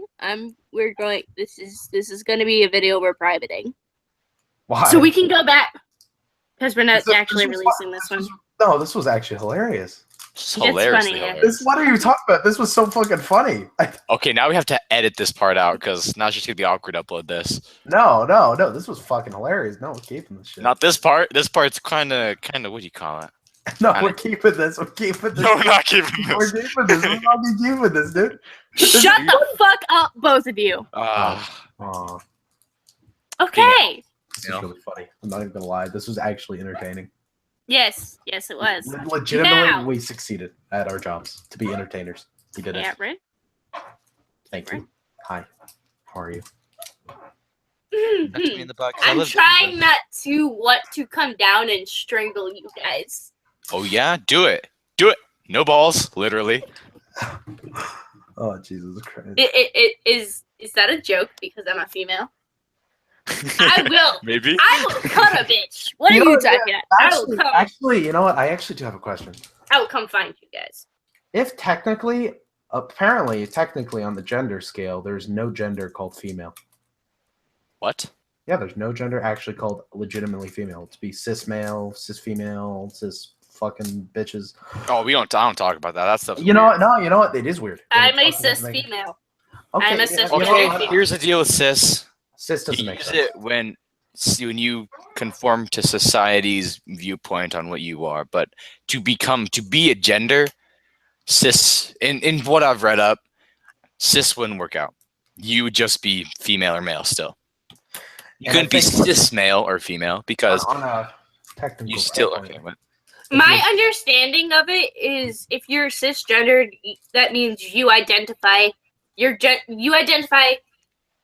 we're going. This is gonna be a video we're privating, Why? so we can go back because we're not This is- actually this is releasing this one. No, this was actually hilarious. It's It's hilariously funny, yeah. hilarious. What are you talking about? This was so fucking funny. Okay, now we have to edit this part out because now it's just gonna be awkward to upload this. No. This was fucking hilarious. No, we're keeping this shit. Not this part. This part's kind of what do you call it? No, kinda- we're keeping this. We're keeping this. No, we're not keeping We're this. keeping this. We're fucking keeping this, dude. Shut the fuck up, both of you. Aw, Okay. this You know. is really funny. I'm not even gonna lie. This was actually entertaining. Yes, it was. Legitimately, Now. we succeeded at our jobs to be entertainers. We did it. Yeah, right. Thank you. Hi. How are you? Touch me in the butt, 'cause I I'm live- trying not to want to come down and strangle you guys. Oh yeah, do it. Do it. No balls, literally. Oh Jesus Christ. Is that a joke because I'm a female? I will. Maybe. I will cut a bitch. What are You know you what, talking about? Actually, you know what? I actually do have a question. I will come find you guys. If technically on the gender scale, there's no gender called female. What? Yeah, there's no gender actually called legitimately female. It's be cis male, cis female, cis fucking bitches. Oh, I don't talk about that. That stuff. You know what? No, you know what? It is weird. I'm a It fucking cis doesn't make- female. Okay, I'm a yeah, cis you know Okay, what? here's the deal with cis. Cis doesn't You make use sense. it when you conform to society's viewpoint on what you are, but to be a gender, cis in what I've read up, cis wouldn't work out. You would just be female or male still. You And I couldn't be think- cis male or female because on a technical you still standpoint, okay. But My understanding of it is if you're cisgendered, that means you identify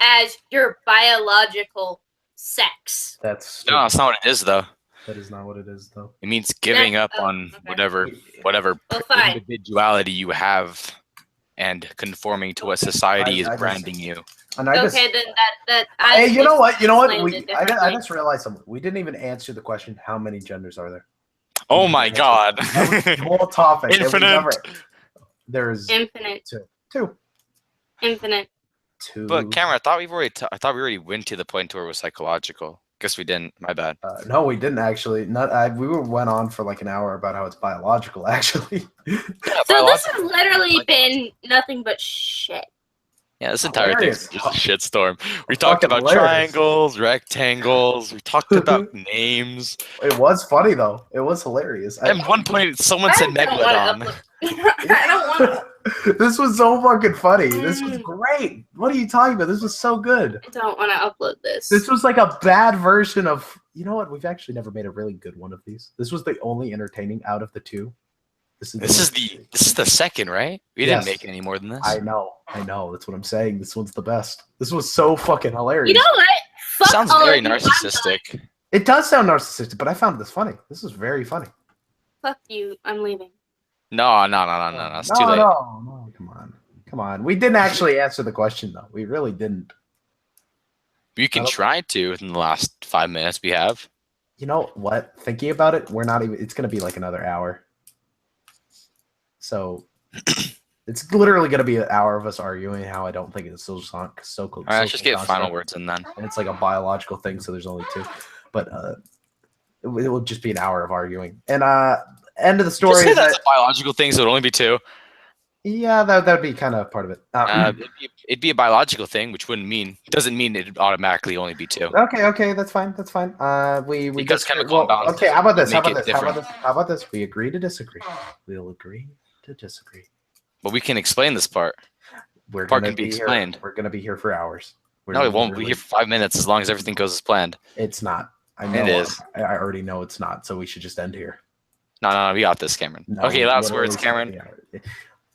as your biological sex. That's no, that's not what it is though. That is not what it is, though. It means giving up on okay. whatever Well, fine. individuality you have and conforming to what society I is just- branding you. And I just, Okay, then that hey, you know what? You know what? explained it I differently. just realized something. We didn't even answer the question: how many genders are there? Oh my god. That was the whole topic. and we Infinite. never- There's Infinite. two. But Cameron, I thought we already went to the point where it was psychological. Guess we didn't. My bad. No, we didn't actually. Went on for like an hour about how it's biological. Actually, So this has literally been nothing but shit. Yeah, this entire Hilarious. thing's just a shitstorm. We talked Fucking about hilarious. triangles, rectangles. We talked about names. it was funny though. It was hilarious. At one point, someone said I don't wanna megalodon. I don't want. This was so fucking funny. This was Mm. great. What are you talking about? This was so good. I don't want to upload this. This was like a bad version of. You know what? We've actually never made a really good one of these. This was the only entertaining out of the two. This is the second, right? We Yes. didn't make any more than this. I know. That's what I'm saying. This one's the best. This was so fucking hilarious. You know what? Fuck Sounds all very of you. I'm narcissistic. It does sound narcissistic, but I found this funny. This is very funny. Fuck you. I'm leaving. No. It's too late. No, come on. We didn't actually answer the question though. We really didn't. You can try to within the last 5 minutes we have. You know what? Thinking about it, we're not even. It's gonna be like another hour. So it's literally gonna be an hour of us arguing how I don't think it's so All right, let's just get final words in then. And it's like a biological thing, so there's only two. But it will just be an hour of arguing. And end of the Just story say is that's that a biological thing, so it'd only be two. yeah, that'd be kind of part of it. It'd be a biological thing, which doesn't mean it'd automatically only be two. Okay, that's fine. We Because just- chemical imbalances okay, how about this? How make about it this? How about different. this? How about this? We agree to disagree. We'll agree to disagree. But we can explain this part. We're Part gonna can be here- explained. We're gonna be here for hours. We're No, it won't. We're literally- here for 5 minutes as long as everything goes as planned. It's not. I know It is. I already know it's not. So we should just end here. No, we got this, Cameron. No, Okay, last literally, words, Cameron. yeah.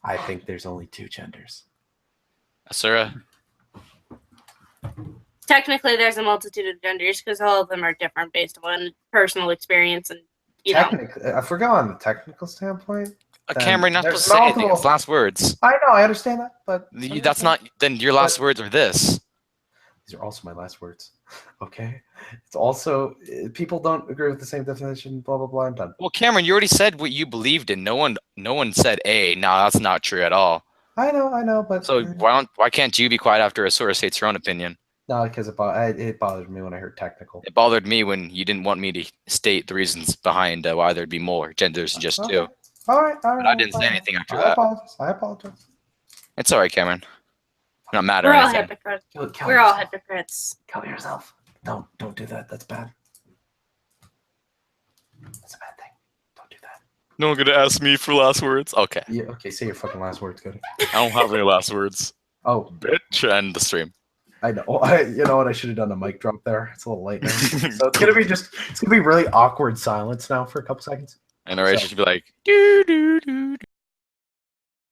I think there's only two genders. Asura. Technically, there's a multitude of genders because all of them are different based on personal experience and you know. I forgot on the technical standpoint. Then Cameron, not there's supposed to say anything. multiple- It's last words. I know, I understand that, but That's not. Then your last words are this. These are also my last words. Okay. It's also people don't agree with the same definition. Blah blah blah. I'm done. Well, Cameron, you already said what you believed in. No one said A. No, that's not true at all. I know, but So why can't you be quiet after Asura states her own opinion? No, because it bothered me when I heard technical. It bothered me when you didn't want me to state the reasons behind why there'd be more genders than just two. All right. But I didn't say anything after that. I apologize. It's all right, Cameron. I'm not mad We're or all anything. hypocrites. Kill We're all yourself. hypocrites. Kill yourself. Don't do that. That's bad. That's a bad thing. Don't do that. No one gonna ask me for last words. Okay. Yeah. Okay. Say your fucking last words, Cody. I don't have any last words. Oh, Bitch, end the stream. I know. You know what? I should have done a mic drop there. It's a little late now. So it's gonna be really awkward silence now for a couple seconds. And the narration should be like, doo doo doo.